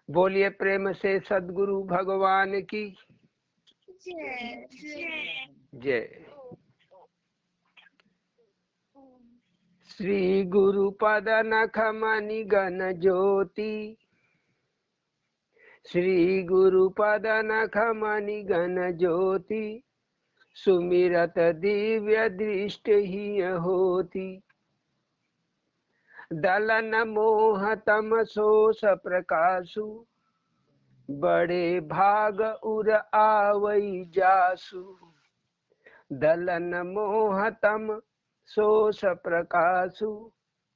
बोलिए प्रेम से सद्गुरु भगवान की जय। जय। श्री गुरु पद नख मणि गण ज्योति, श्री गुरु पद नख मणि गण ज्योति, सुमिरत दिव्य दृष्टि ही होती। दलन मोह तम सोस प्रकाशु, बड़े भाग उर आवई जासु। दलन मोह तम सोस प्रकाशु,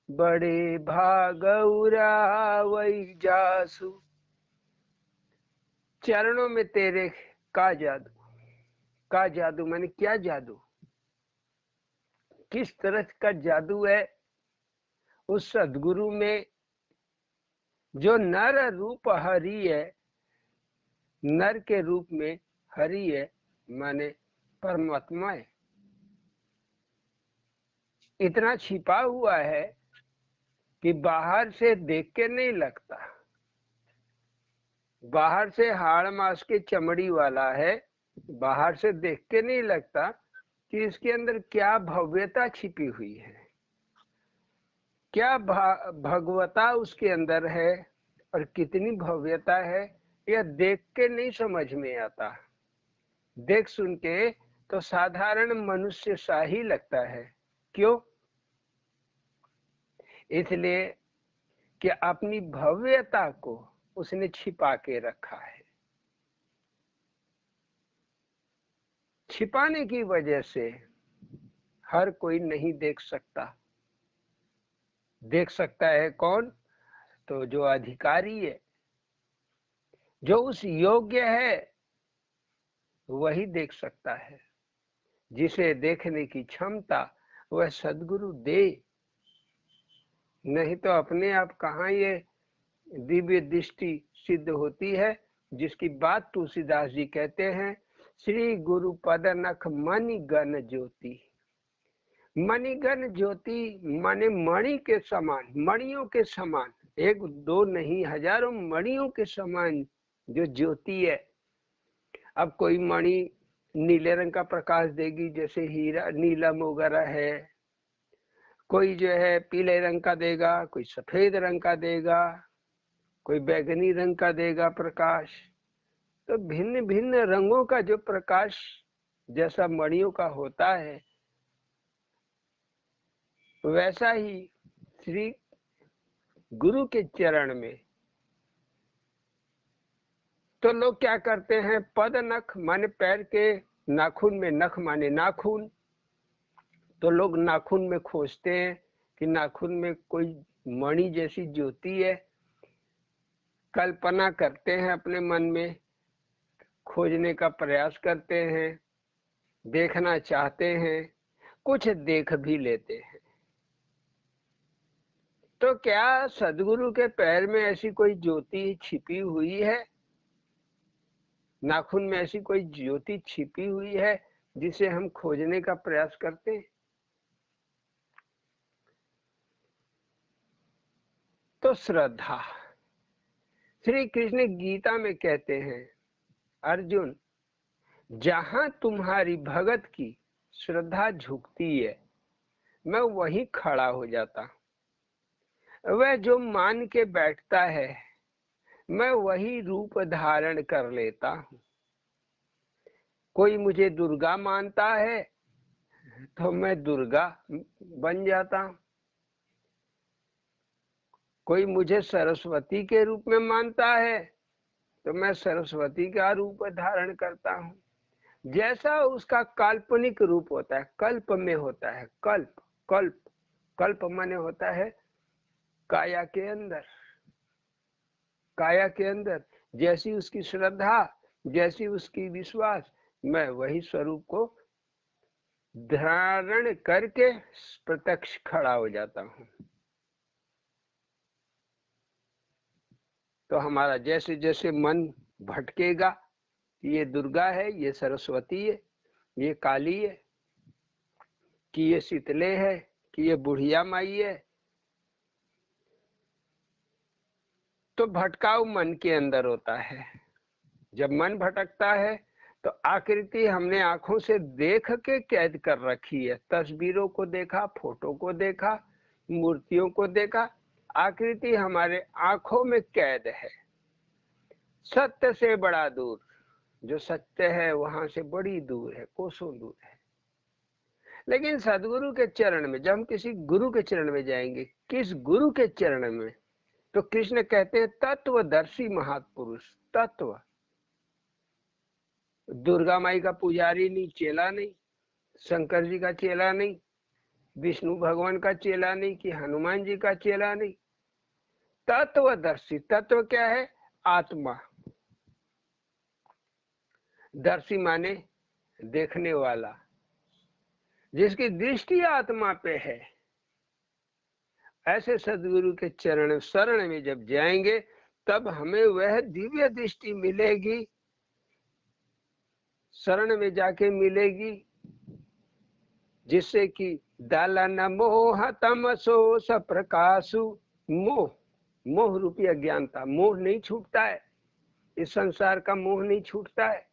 बड़े भाग उर आवई जासु। चरणों में तेरे का जादू, का जादू मैंने क्या जादू, किस तरह का जादू है उस सदगुरु में जो नर रूप हरि है, नर के रूप में हरि है, माने परमात्मा है। इतना छिपा हुआ है कि बाहर से देख के नहीं लगता। बाहर से हाड़ मास की चमड़ी वाला है, बाहर से देख के नहीं लगता कि इसके अंदर क्या भव्यता छिपी हुई है, क्या भगवता उसके अंदर है और कितनी भव्यता है, यह देख के नहीं समझ में आता। देख सुन के तो साधारण मनुष्य सा ही लगता है। क्यों? इसलिए कि अपनी भव्यता को उसने छिपा के रखा है। छिपाने की वजह से हर कोई नहीं देख सकता। देख सकता है कौन? तो जो अधिकारी है, जो उस योग्य है, वही देख सकता है। जिसे देखने की क्षमता वह सद्गुरु दे, नहीं तो अपने आप कहाँ ये दिव्य दृष्टि सिद्ध होती है, जिसकी बात तुलसीदास जी कहते हैं, श्री गुरु पद नख मणि गण ज्योति। मणिगण ज्योति माने मणि के समान, मणियों के समान, एक दो नहीं हजारों मणियों के समान जो ज्योति है। अब कोई मणि नीले रंग का प्रकाश देगी, जैसे हीरा नीलम वगैरह है, कोई जो है पीले रंग का देगा, कोई सफेद रंग का देगा, कोई बैगनी रंग का देगा प्रकाश। तो भिन्न भिन्न रंगों का जो प्रकाश जैसा मणियों का होता है, वैसा ही श्री गुरु के चरण में तो लोग क्या करते हैं, पद नख माने पैर के नाखून में, नख माने नाखून, तो लोग नाखून में खोजते हैं कि नाखून में कोई मणि जैसी ज्योति है। कल्पना करते हैं अपने मन में, खोजने का प्रयास करते हैं, देखना चाहते हैं, कुछ देख भी लेते हैं। तो क्या सदगुरु के पैर में ऐसी कोई ज्योति छिपी हुई है? नाखून में ऐसी कोई ज्योति छिपी हुई है जिसे हम खोजने का प्रयास करते हैं? तो श्रद्धा, श्री कृष्ण गीता में कहते हैं, अर्जुन जहां तुम्हारी भगत की श्रद्धा झुकती है, मैं वहीं खड़ा हो जाता हूं। वह जो मान के बैठता है, मैं वही रूप धारण कर लेता हूं। कोई मुझे दुर्गा मानता है तो मैं दुर्गा बन जाता हूं। कोई मुझे सरस्वती के रूप में मानता है तो मैं सरस्वती का रूप धारण करता हूं। जैसा उसका काल्पनिक रूप होता है, कल्प में होता है, कल्प कल्प कल्प माने होता है काया के अंदर। काया के अंदर जैसी उसकी श्रद्धा, जैसी उसकी विश्वास, मैं वही स्वरूप को धारण करके प्रत्यक्ष खड़ा हो जाता हूं। तो हमारा जैसे जैसे मन भटकेगा, ये दुर्गा है, ये सरस्वती है, ये काली है, कि ये शीतले है, कि ये बुढ़िया माई है, तो भटकाव मन के अंदर होता है। जब मन भटकता है तो आकृति हमने आंखों से देख के कैद कर रखी है। तस्वीरों को देखा, फोटो को देखा, मूर्तियों को देखा, आकृति हमारे आंखों में कैद है। सत्य से बड़ा दूर, जो सत्य है वहां से बड़ी दूर है, कोसों दूर है। लेकिन सदगुरु के चरण में, जब हम किसी गुरु के चरण में जाएंगे, किस गुरु के चरण में, तो कृष्ण कहते हैं तत्वदर्शी महापुरुष। तत्व, दुर्गा माई का पुजारी नहीं, चेला नहीं, शंकर जी का चेला नहीं, विष्णु भगवान का चेला नहीं, कि हनुमान जी का चेला नहीं। तत्वदर्शी, तत्व क्या है? आत्मा। दर्शी माने देखने वाला, जिसकी दृष्टि आत्मा पे है। ऐसे सदगुरु के चरण शरण में जब जाएंगे तब हमें वह दिव्य दृष्टि मिलेगी, शरण में जाके मिलेगी, जिससे कि दालन मोह तमसो सप्रकाशु। मोह, मोह रूपी अज्ञानता, मोह नहीं छूटता है, इस संसार का मोह नहीं छूटता है।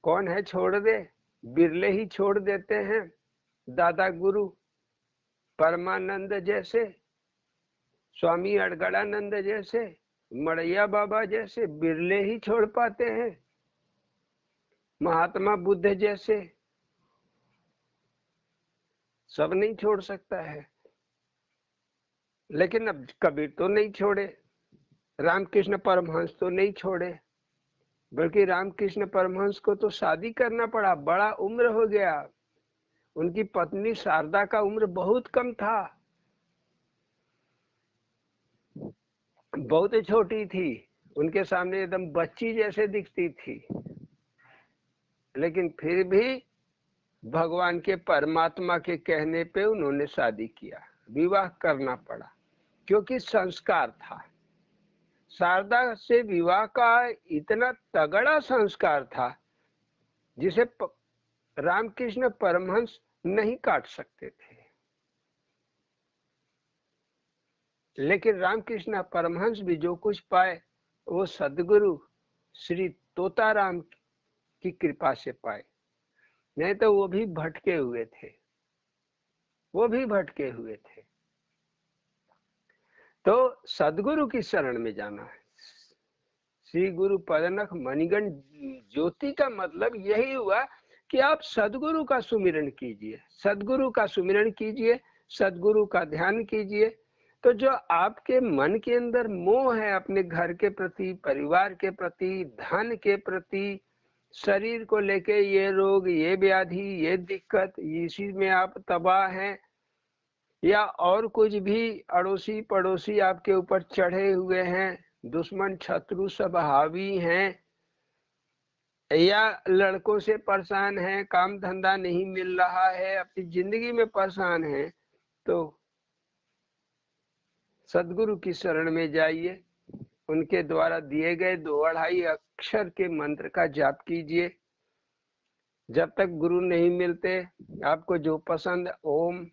कौन है छोड़ दे? बिरले ही छोड़ देते हैं। दादा गुरु परमानंद जैसे, स्वामी अड़गड़ानंद जैसे, मड़ैया बाबा जैसे बिरले ही छोड़ पाते हैं। महात्मा बुद्ध जैसे सब नहीं छोड़ सकता है। लेकिन अब कबीर तो नहीं छोड़े, रामकृष्ण परमहंस तो नहीं छोड़े, बल्कि रामकृष्ण परमहंस को तो शादी करना पड़ा, बड़ा उम्र हो गया। उनकी पत्नी शारदा का उम्र बहुत कम था, बहुत छोटी थी, उनके सामने एकदम बच्ची जैसे दिखती थी। लेकिन फिर भी भगवान के परमात्मा के कहने पे उन्होंने शादी किया, विवाह करना पड़ा, क्योंकि संस्कार था। शारदा से विवाह का इतना तगड़ा संस्कार था जिसे रामकृष्ण परमहंस नहीं काट सकते थे। लेकिन रामकृष्ण परमहंस भी जो कुछ पाए वो सदगुरु श्री तोताराम की कृपा से पाए, नहीं तो वो भी भटके हुए थे, वो भी भटके हुए थे। तो सदगुरु की शरण में जाना है। श्री गुरु पदनख मणिगण ज्योति का मतलब यही हुआ कि आप सदगुरु का सुमिरन कीजिए, सदगुरु का सुमिरन कीजिए, सदगुरु का ध्यान कीजिए। तो जो आपके मन के अंदर मोह है अपने घर के प्रति, परिवार के प्रति, धन के प्रति, शरीर को लेके, ये रोग, ये व्याधि, ये दिक्कत, इसी में आप तबाह हैं, या और कुछ भी अड़ोसी पड़ोसी आपके ऊपर चढ़े हुए हैं, दुश्मन शत्रु सब हावी हैं, या लड़कों से परेशान है, काम धंधा नहीं मिल रहा है, अपनी जिंदगी में परेशान है, तो सदगुरु की शरण में जाइए। उनके द्वारा दिए गए 2-2.5 अक्षर के मंत्र का जाप कीजिए। जब तक गुरु नहीं मिलते, आपको जो पसंद, ओम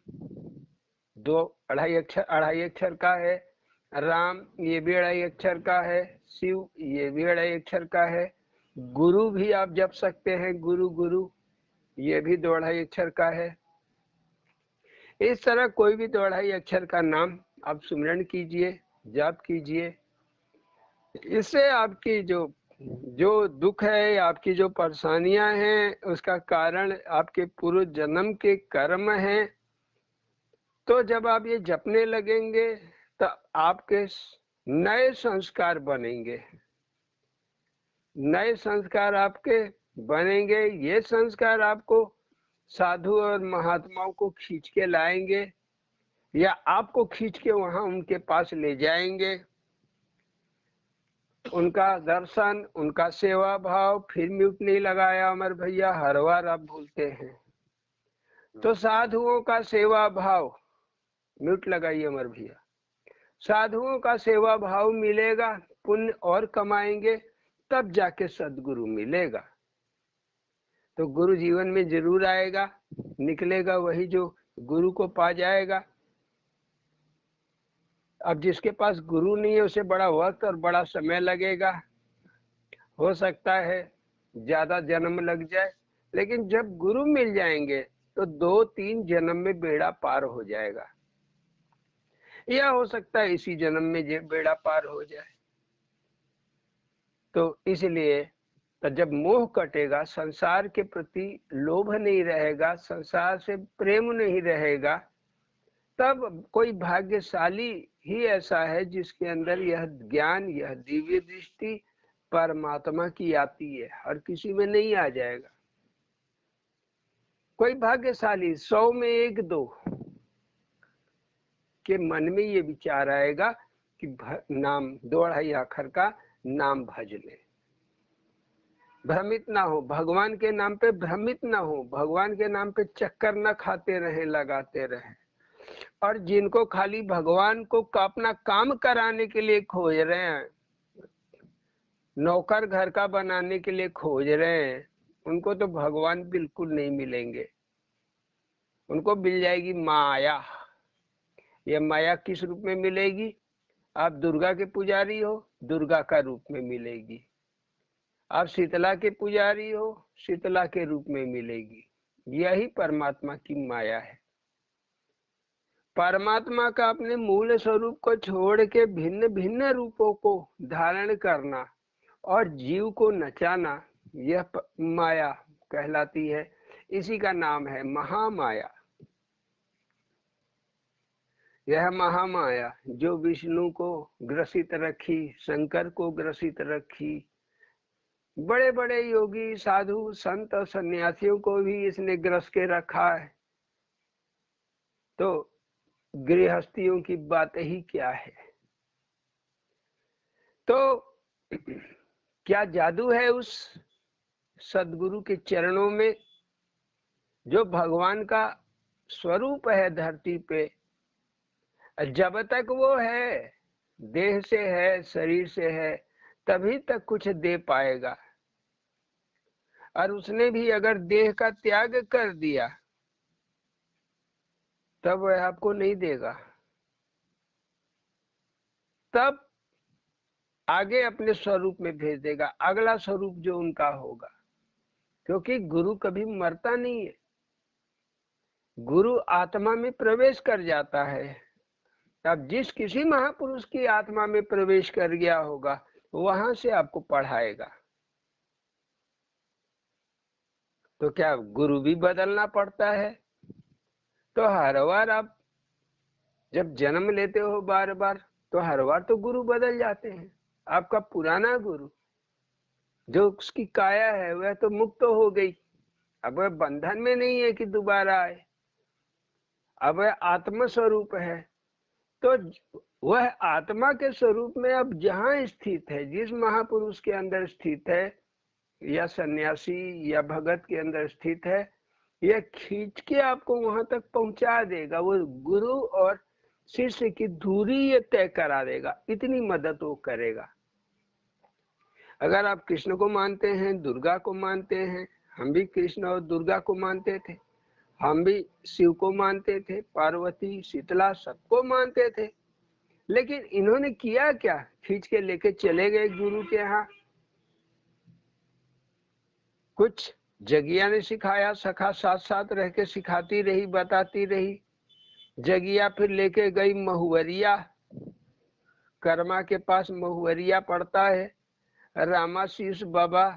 2-2.5 अक्षर का है, राम ये भी 2.5 अक्षर का है, शिव ये भी 2.5 अक्षर का है, गुरु भी आप जप सकते हैं, गुरु गुरु ये भी 2-2.5 अक्षर का है। इस तरह कोई भी 2-2.5 अक्षर का नाम आप सुमिरन कीजिए, जाप कीजिए। इससे आपकी जो दुख है, आपकी जो परेशानियां हैं, उसका कारण आपके पूर्व जन्म के कर्म हैं। तो जब आप ये जपने लगेंगे तो आपके नए संस्कार बनेंगे, नए संस्कार आपके बनेंगे। ये संस्कार आपको साधु और महात्माओं को खींच के लाएंगे, या आपको खींच के वहां उनके पास ले जाएंगे। उनका दर्शन, उनका सेवा भाव, फिर म्यूट नहीं लगाया अमर भैया, हर बार आप भूलते हैं। तो साधुओं का सेवा भाव, म्यूट लगाइए अमर भैया, साधुओं का सेवा भाव मिलेगा, पुण्य और कमाएंगे, तब जाके सदगुरु मिलेगा। तो गुरु जीवन में जरूर आएगा, निकलेगा वही जो गुरु को पा जाएगा। अब जिसके पास गुरु नहीं है उसे बड़ा वक्त और बड़ा समय लगेगा, हो सकता है ज्यादा जन्म लग जाए, लेकिन जब गुरु मिल जाएंगे तो 2-3 जन्म में बेड़ा पार हो जाएगा, या हो सकता है इसी जन्म में बेड़ा पार हो जाए। तो इसलिए तो जब मोह कटेगा, संसार के प्रति लोभ नहीं रहेगा, संसार से प्रेम नहीं रहेगा, तब कोई भाग्यशाली ही ऐसा है जिसके अंदर यह ज्ञान, यह दिव्य दृष्टि परमात्मा की आती है, हर किसी में नहीं आ जाएगा। कोई भाग्यशाली 100 में 1-2 के मन में ये विचार आएगा कि नाम 2 अढ़ाई आखर का नाम भज ले, भ्रमित ना हो, भगवान के नाम पे भ्रमित ना हो, भगवान के नाम पे चक्कर ना खाते रहे, लगाते रहे। और जिनको खाली भगवान को अपना काम कराने के लिए खोज रहे हैं, नौकर घर का बनाने के लिए खोज रहे हैं, उनको तो भगवान बिल्कुल नहीं मिलेंगे। उनको मिल जाएगी माया। ये माया किस रूप में मिलेगी? आप दुर्गा के पुजारी हो, दुर्गा का रूप में मिलेगी। आप शीतला के पुजारी हो, शीतला के रूप में मिलेगी। यही परमात्मा की माया है। परमात्मा का अपने मूल स्वरूप को छोड़ के भिन्न भिन्न रूपों को धारण करना और जीव को नचाना, यह माया कहलाती है। इसी का नाम है महामाया। यह महामाया जो विष्णु को ग्रसित रखी, शंकर को ग्रसित रखी, बड़े बड़े योगी साधु संत और सन्यासियों को भी इसने ग्रस के रखा है। तो गृहस्थियों की बात ही क्या है। तो क्या जादू है उस सदगुरु के चरणों में, जो भगवान का स्वरूप है धरती पे। जब तक वो है, देह से है, शरीर से है, तभी तक कुछ दे पाएगा। और उसने भी अगर देह का त्याग कर दिया तब वह आपको नहीं देगा। तब आगे अपने स्वरूप में भेज देगा, अगला स्वरूप जो उनका होगा। क्योंकि गुरु कभी मरता नहीं है, गुरु आत्मा में प्रवेश कर जाता है। अब जिस किसी महापुरुष की आत्मा में प्रवेश कर गया होगा, वहां से आपको पढ़ाएगा। तो क्या गुरु भी बदलना पड़ता है? तो हर बार आप जब जन्म लेते हो बार बार, तो हर बार तो गुरु बदल जाते हैं। आपका पुराना गुरु जो उसकी काया है वह तो मुक्त हो गई, अब वह बंधन में नहीं है कि दोबारा आए, अब वह आत्म स्वरूप है। तो वह आत्मा के स्वरूप में अब जहां स्थित है, जिस महापुरुष के अंदर स्थित है, या सन्यासी या भगत के अंदर स्थित है, यह खींच के आपको वहां तक पहुंचा देगा। वो गुरु और शिष्य की दूरी ये तय करा देगा, इतनी मदद वो करेगा। अगर आप कृष्ण को मानते हैं, दुर्गा को मानते हैं, हम भी कृष्ण और दुर्गा को मानते थे, हम भी शिव को मानते थे, पार्वती शीतला सबको मानते थे, लेकिन इन्होंने किया क्या? खींच के लेके चले गए गुरु के यहाँ। कुछ जगिया ने सिखाया, सखा साथ साथ रह के सिखाती रही, बताती रही। जगिया फिर लेके गई महुवरिया, कर्मा के पास महुवरिया पड़ता है, रामाशीष बाबा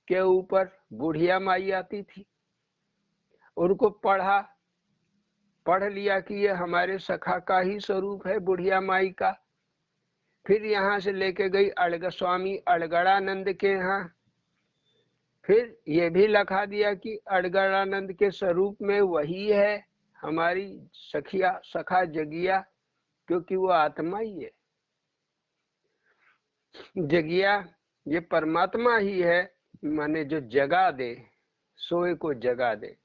के ऊपर बुढ़िया माई आती थी, उनको पढ़ लिया कि ये हमारे सखा का ही स्वरूप है, बुढ़िया माई का। फिर यहाँ से लेके गई अड़ग स्वामी अड़गड़ानंद के यहाँ, फिर ये भी लिखा दिया कि अड़गड़ानंद के स्वरूप में वही है हमारी सखा जगिया, क्योंकि वो आत्मा ही है। जगिया ये परमात्मा ही है, माने जो जगा दे, सोए को जगा दे।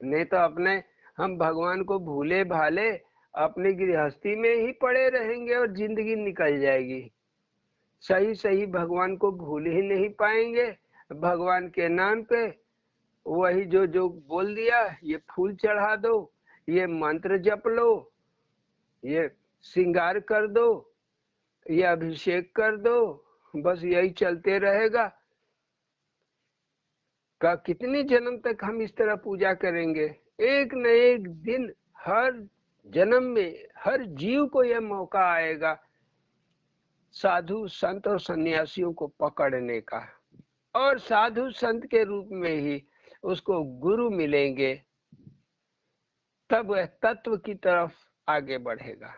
नहीं तो अपने हम भगवान को भूले भाले अपनी गृहस्थी में ही पड़े रहेंगे और जिंदगी निकल जाएगी। सही सही भगवान को भूल ही नहीं पाएंगे। भगवान के नाम पे वही जो बोल दिया, ये फूल चढ़ा दो, ये मंत्र जप लो, ये श्रृंगार कर दो या अभिषेक कर दो, बस यही चलते रहेगा। का कितने जन्म तक हम इस तरह पूजा करेंगे? एक न एक दिन हर जन्म में हर जीव को यह मौका आएगा साधु संत और सन्यासियों को पकड़ने का, और साधु संत के रूप में ही उसको गुरु मिलेंगे, तब वह तत्व की तरफ आगे बढ़ेगा,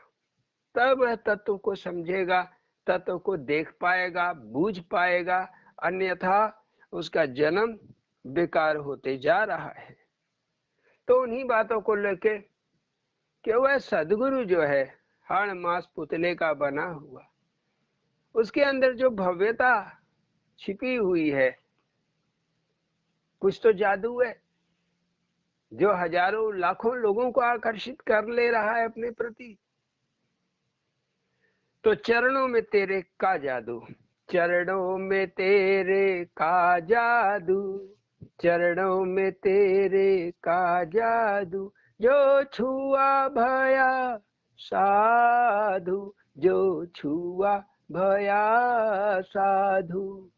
तब वह तत्व को समझेगा, तत्व को देख पाएगा, बूझ पाएगा, अन्यथा उसका जन्म बेकार होते जा रहा है। तो उन्हीं बातों को लेके कि वह सदगुरु जो है हाड़ मांस पुतले का बना हुआ, उसके अंदर जो भव्यता छिपी हुई है, कुछ तो जादू है जो हजारों लाखों लोगों को आकर्षित कर ले रहा है अपने प्रति। तो चरणों में तेरे का जादू, चरणों में तेरे का जादू, चरणों में तेरे का जादू, जो छुआ भया साधु, जो छुआ भया साधु।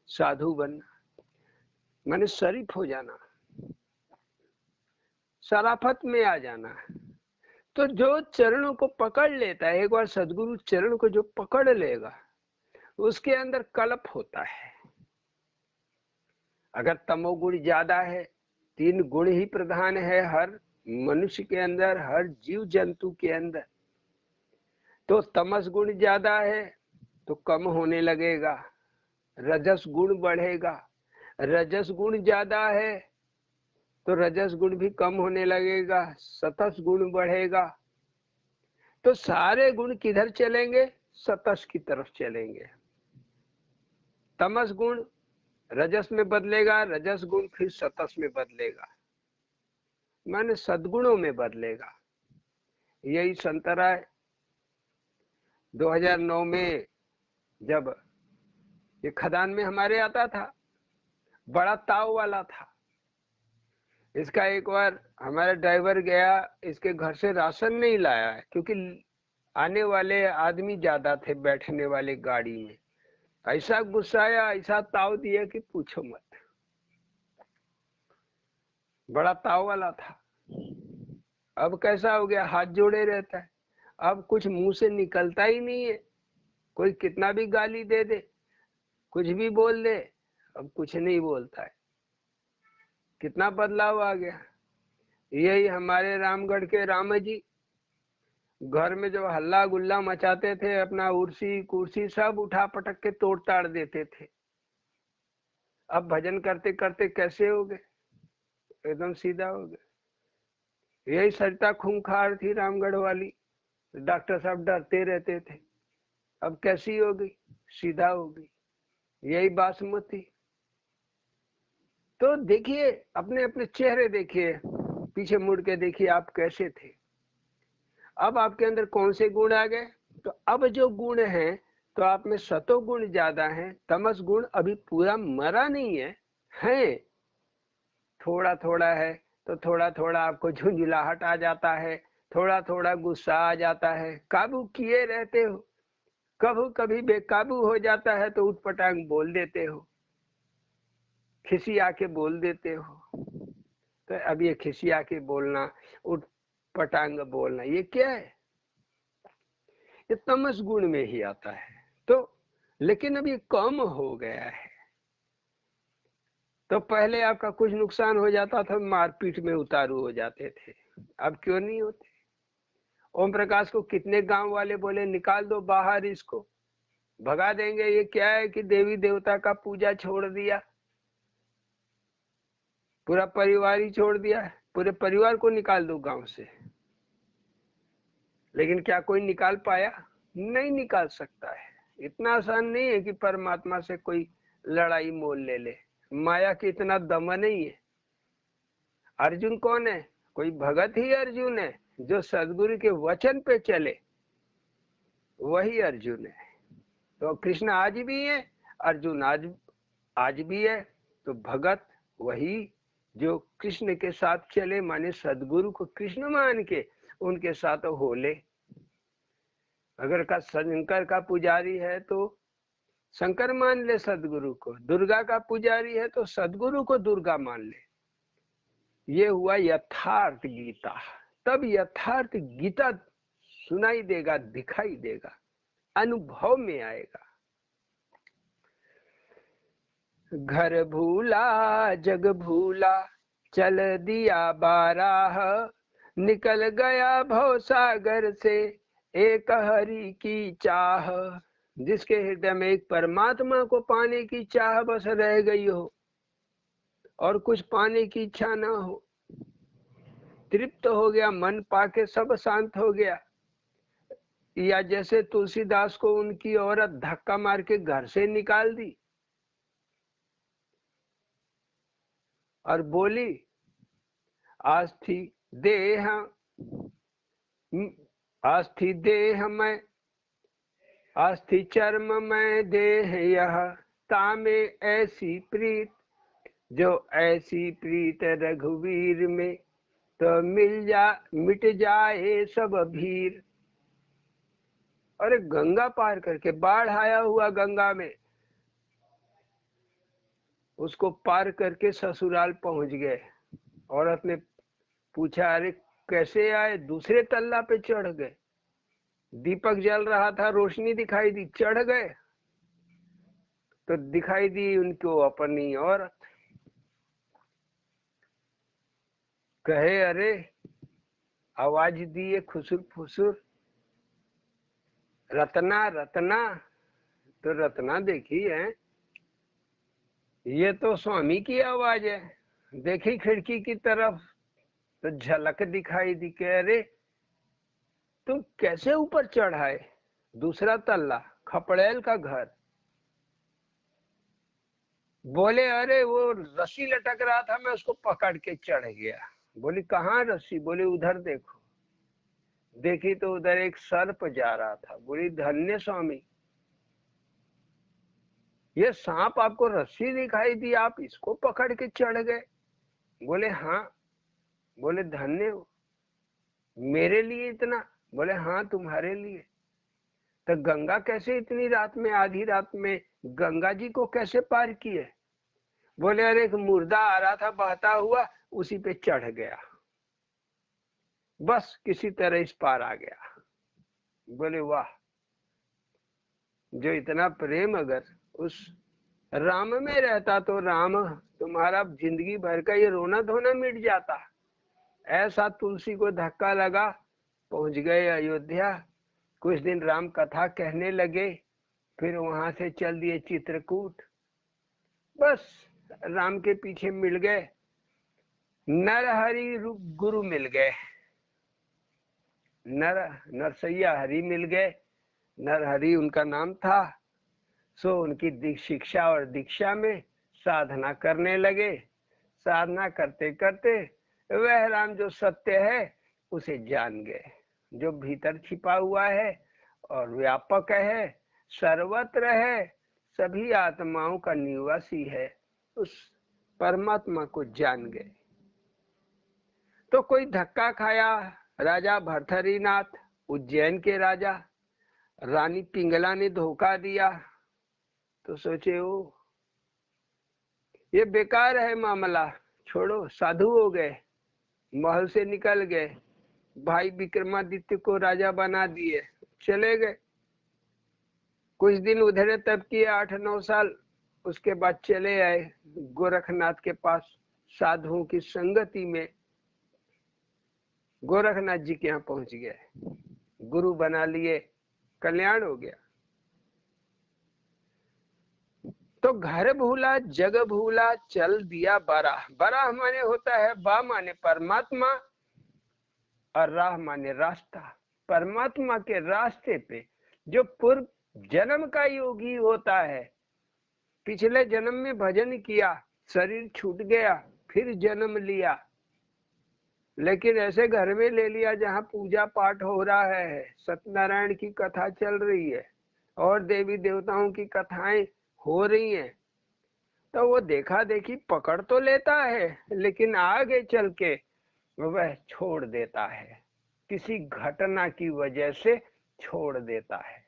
साधु बनना माने शरीफ हो जाना, शराफत में आ जाना। तो जो चरणों को पकड़ लेता है, एक बार सदगुरु चरण को जो पकड़ लेगा, उसके अंदर कल्प होता है। अगर तमोगुण ज्यादा है, 3 गुण ही प्रधान है हर मनुष्य के अंदर, हर जीव जंतु के अंदर, तो तमस गुण ज्यादा है तो कम होने लगेगा, रजस गुण बढ़ेगा। रजस गुण ज्यादा है तो रजस गुण भी कम होने लगेगा, सतस गुण बढ़ेगा। तो सारे गुण किधर चलेंगे? सतस की तरफ चलेंगे। तमस गुण रजस में बदलेगा, रजस गुण फिर सतस में बदलेगा, माने सद्गुणों में बदलेगा। यही संतराय 2009 में जब ये खदान में हमारे आता था, बड़ा ताव वाला था। इसका एक बार हमारा ड्राइवर गया, इसके घर से राशन नहीं लाया है क्योंकि आने वाले आदमी ज्यादा थे बैठने वाले गाड़ी में। ऐसा गुस्साया, ऐसा ताव दिया कि पूछो मत, बड़ा ताव वाला था। अब कैसा हो गया, हाथ जोड़े रहता है, अब कुछ मुंह से निकलता ही नहीं है। कोई कितना भी गाली दे दे, कुछ भी बोल दे, अब कुछ नहीं बोलता है। कितना बदलाव आ गया। यही हमारे रामगढ़ के राम जी घर में जो हल्ला गुल्ला मचाते थे, अपना उर्सी कुर्सी सब उठा पटक के तोड़ ताड़ देते थे, अब भजन करते करते कैसे हो गए, एकदम सीधा हो गए। यही सरिता खूंखार थी रामगढ़ वाली, डॉक्टर साहब डरते रहते थे, अब कैसी हो गई, सीधा हो गई। यही बासमती। तो देखिए, अपने अपने चेहरे देखिए, पीछे मुड़ के देखिए आप कैसे थे, अब आपके अंदर कौन से गुण आ गए। तो अब जो गुण है, तो आप में सतो गुण ज्यादा है, तमस गुण अभी पूरा मरा नहीं है थोड़ा थोड़ा है। तो थोड़ा थोड़ा आपको झुंझुलाहट आ जाता है, थोड़ा थोड़ा गुस्सा आ जाता है, काबू किए रहते हो। कभी कभी बेकाबू हो जाता है तो उठपटांग बोल देते हो, खिसिया के बोल देते हो। तो अब ये खिसिया के बोलना, उठपटांग बोलना, ये क्या है? ये तमस गुण में ही आता है। तो लेकिन अब ये कम हो गया है। तो पहले आपका कुछ नुकसान हो जाता था, मारपीट में उतारू हो जाते थे, अब क्यों नहीं होते? ओम प्रकाश को कितने गांव वाले बोले निकाल दो बाहर, इसको भगा देंगे। ये क्या है कि देवी देवता का पूजा छोड़ दिया, पूरा परिवार ही छोड़ दिया, पूरे परिवार को निकाल दो गांव से। लेकिन क्या कोई निकाल पाया? नहीं निकाल सकता है। इतना आसान नहीं है कि परमात्मा से कोई लड़ाई मोल ले ले, माया की इतना दम नहीं है। अर्जुन कौन है? कोई भगत ही अर्जुन है, जो सदगुरु के वचन पे चले, वही अर्जुन है। तो कृष्ण आज भी है, अर्जुन आज भी है। तो भगत वही जो कृष्ण के साथ चले, माने सदगुरु को कृष्ण मान के उनके साथ हो ले। अगर का शंकर का पुजारी है तो शंकर मान ले सदगुरु को, दुर्गा का पुजारी है तो सदगुरु को दुर्गा मान ले। ये हुआ यथार्थ गीता। तब यथार्थ गीता सुनाई देगा, दिखाई देगा, अनुभव में आएगा। घर भूला जग भूला चल दिया बाराह, निकल गया भव सागर से एक हरि की चाह। जिसके हृदय में एक परमात्मा को पाने की चाह बस रह गई हो और कुछ पाने की इच्छा ना हो, तृप्त हो गया, मन पाके सब शांत हो गया। या जैसे तुलसीदास को उनकी औरत धक्का मार के घर से निकाल दी और बोली आस्थि देह, आस्थि देह में, आस्थि चर्म में देह यह, तामे ऐसी प्रीत, जो ऐसी प्रीत रघुवीर में, तो मिट जाए सब भीर। अरे गंगा पार करके, बाढ़ आया हुआ गंगा में, उसको पार करके ससुराल पहुंच गए। औरत ने पूछा अरे कैसे आए? दूसरे तल्ला पे चढ़ गए, दीपक जल रहा था, रोशनी दिखाई दी, चढ़ गए तो दिखाई दी उनको अपनी औरत। कहे अरे आवाज दिए खुसुर फुसुर, रत्ना रत्ना। तो रत्ना देखी है, ये तो स्वामी की आवाज है। देखी खिड़की की तरफ तो झलक दिखाई दी कि अरे तुम कैसे ऊपर चढ़ाए? दूसरा तल्ला, खपड़ेल का घर। बोले अरे वो रस्सी लटक रहा था, मैं उसको पकड़ के चढ़ गया। बोली कहाँ रस्सी? बोले उधर देखो। देखी तो उधर एक सर्प जा रहा था। बोली धन्य स्वामी, ये सांप आपको रस्सी दिखाई दी, आप इसको पकड़ के चढ़ गए? बोले हाँ। बोले धन्य हो, मेरे लिए इतना? बोले हाँ तुम्हारे लिए। तो गंगा कैसे इतनी रात में, आधी रात में गंगा जी को कैसे पार किए? बोले अरे एक मुर्दा आ रहा था बहता हुआ, उसी पे चढ़ गया, बस किसी तरह इस पार आ गया। बोले वाह, जो इतना प्रेम अगर उस राम में रहता तो राम तुम्हारा जिंदगी भर का ये रोना धोना मिट जाता। ऐसा तुलसी को धक्का लगा, पहुंच गए अयोध्या। कुछ दिन राम कथा कहने लगे, फिर वहां से चल दिए चित्रकूट। बस राम के पीछे मिल गए, नरहरि गुरु मिल गए, नरसैया हरि मिल गए। नरहरि उनका नाम था। सो उनकी शिक्षा और दीक्षा में साधना करने लगे। साधना करते करते वह राम जो सत्य है उसे जान गए, जो भीतर छिपा हुआ है और व्यापक है, सर्वत्र है, सभी आत्माओं का निवासी है, उस परमात्मा को जान गए। तो कोई धक्का खाया, राजा भर्तरीनाथ, उज्जैन के राजा, रानी पिंगला ने धोखा दिया। तो सोचे ओ ये बेकार है मामला, छोड़ो, साधु हो गए, महल से निकल गए, भाई विक्रमादित्य को राजा बना दिए, चले गए। कुछ दिन उधर तब किए, 8-9 साल। उसके बाद चले आए गोरखनाथ के पास, साधुओं की संगति में गोरखनाथ जी के यहाँ पहुंच गए, गुरु बना लिए, कल्याण हो गया। तो घर भूला जग भूला चल दिया बाराह। बाराह माने होता है, बा माने परमात्मा और राह माने रास्ता। परमात्मा के रास्ते पे जो पूर्व जन्म का योगी होता है, पिछले जन्म में भजन किया, शरीर छूट गया, फिर जन्म लिया, लेकिन ऐसे घर में ले लिया जहाँ पूजा पाठ हो रहा है, सत्यनारायण की कथा चल रही है और देवी देवताओं की कथाएं हो रही हैं, तो वो देखा देखी पकड़ तो लेता है, लेकिन आगे चल के वह छोड़ देता है। किसी घटना की वजह से छोड़ देता है।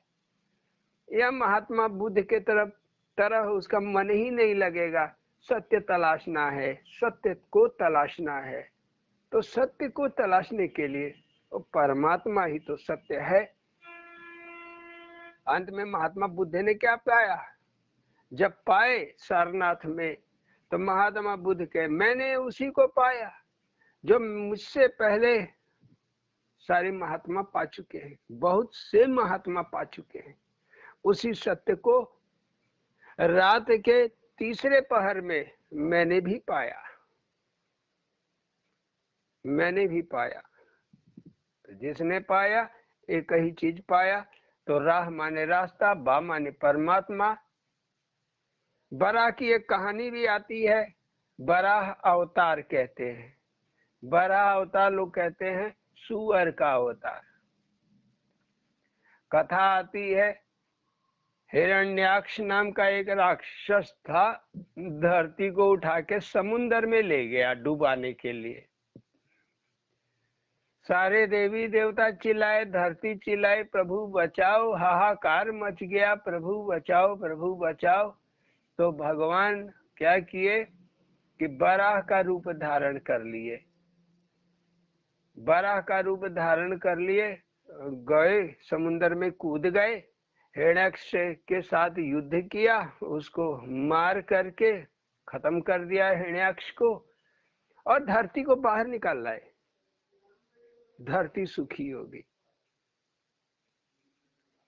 यह महात्मा बुद्ध के तरह उसका मन ही नहीं लगेगा। सत्य तलाशना है, सत्य को तलाशना है, तो सत्य को तलाशने के लिए वो परमात्मा ही तो सत्य है। अंत में महात्मा बुद्ध ने क्या पाया? जब पाए सारनाथ में, तो महात्मा बुद्ध के मैंने उसी को पाया जो मुझसे पहले सारे महात्मा पा चुके हैं, बहुत से महात्मा पा चुके हैं। उसी सत्य को रात के तीसरे पहर में मैंने भी पाया, मैंने भी पाया। जिसने पाया एक ही चीज पाया, तो राह माने रास्ता, बा माने परमात्मा। बराह की एक कहानी भी आती है, बराह अवतार कहते हैं। बराह अवतार लोग कहते हैं सुअर का अवतार। कथा आती है, हिरण्याक्ष नाम का एक राक्षस था, धरती को उठा के समुद्र में ले गया डुबाने के लिए। सारे देवी देवता चिल्लाए, धरती चिल्लाए, प्रभु बचाओ, हाहाकार मच गया, प्रभु बचाओ, प्रभु बचाओ। तो भगवान क्या किए कि बराह का रूप धारण कर लिए। बराह का रूप धारण कर लिए, गए समुद्र में, कूद गए, हिरण्याक्ष के साथ युद्ध किया, उसको मार करके खत्म कर दिया हिरण्याक्ष को, और धरती को बाहर निकाल लाए। धरती सुखी होगी।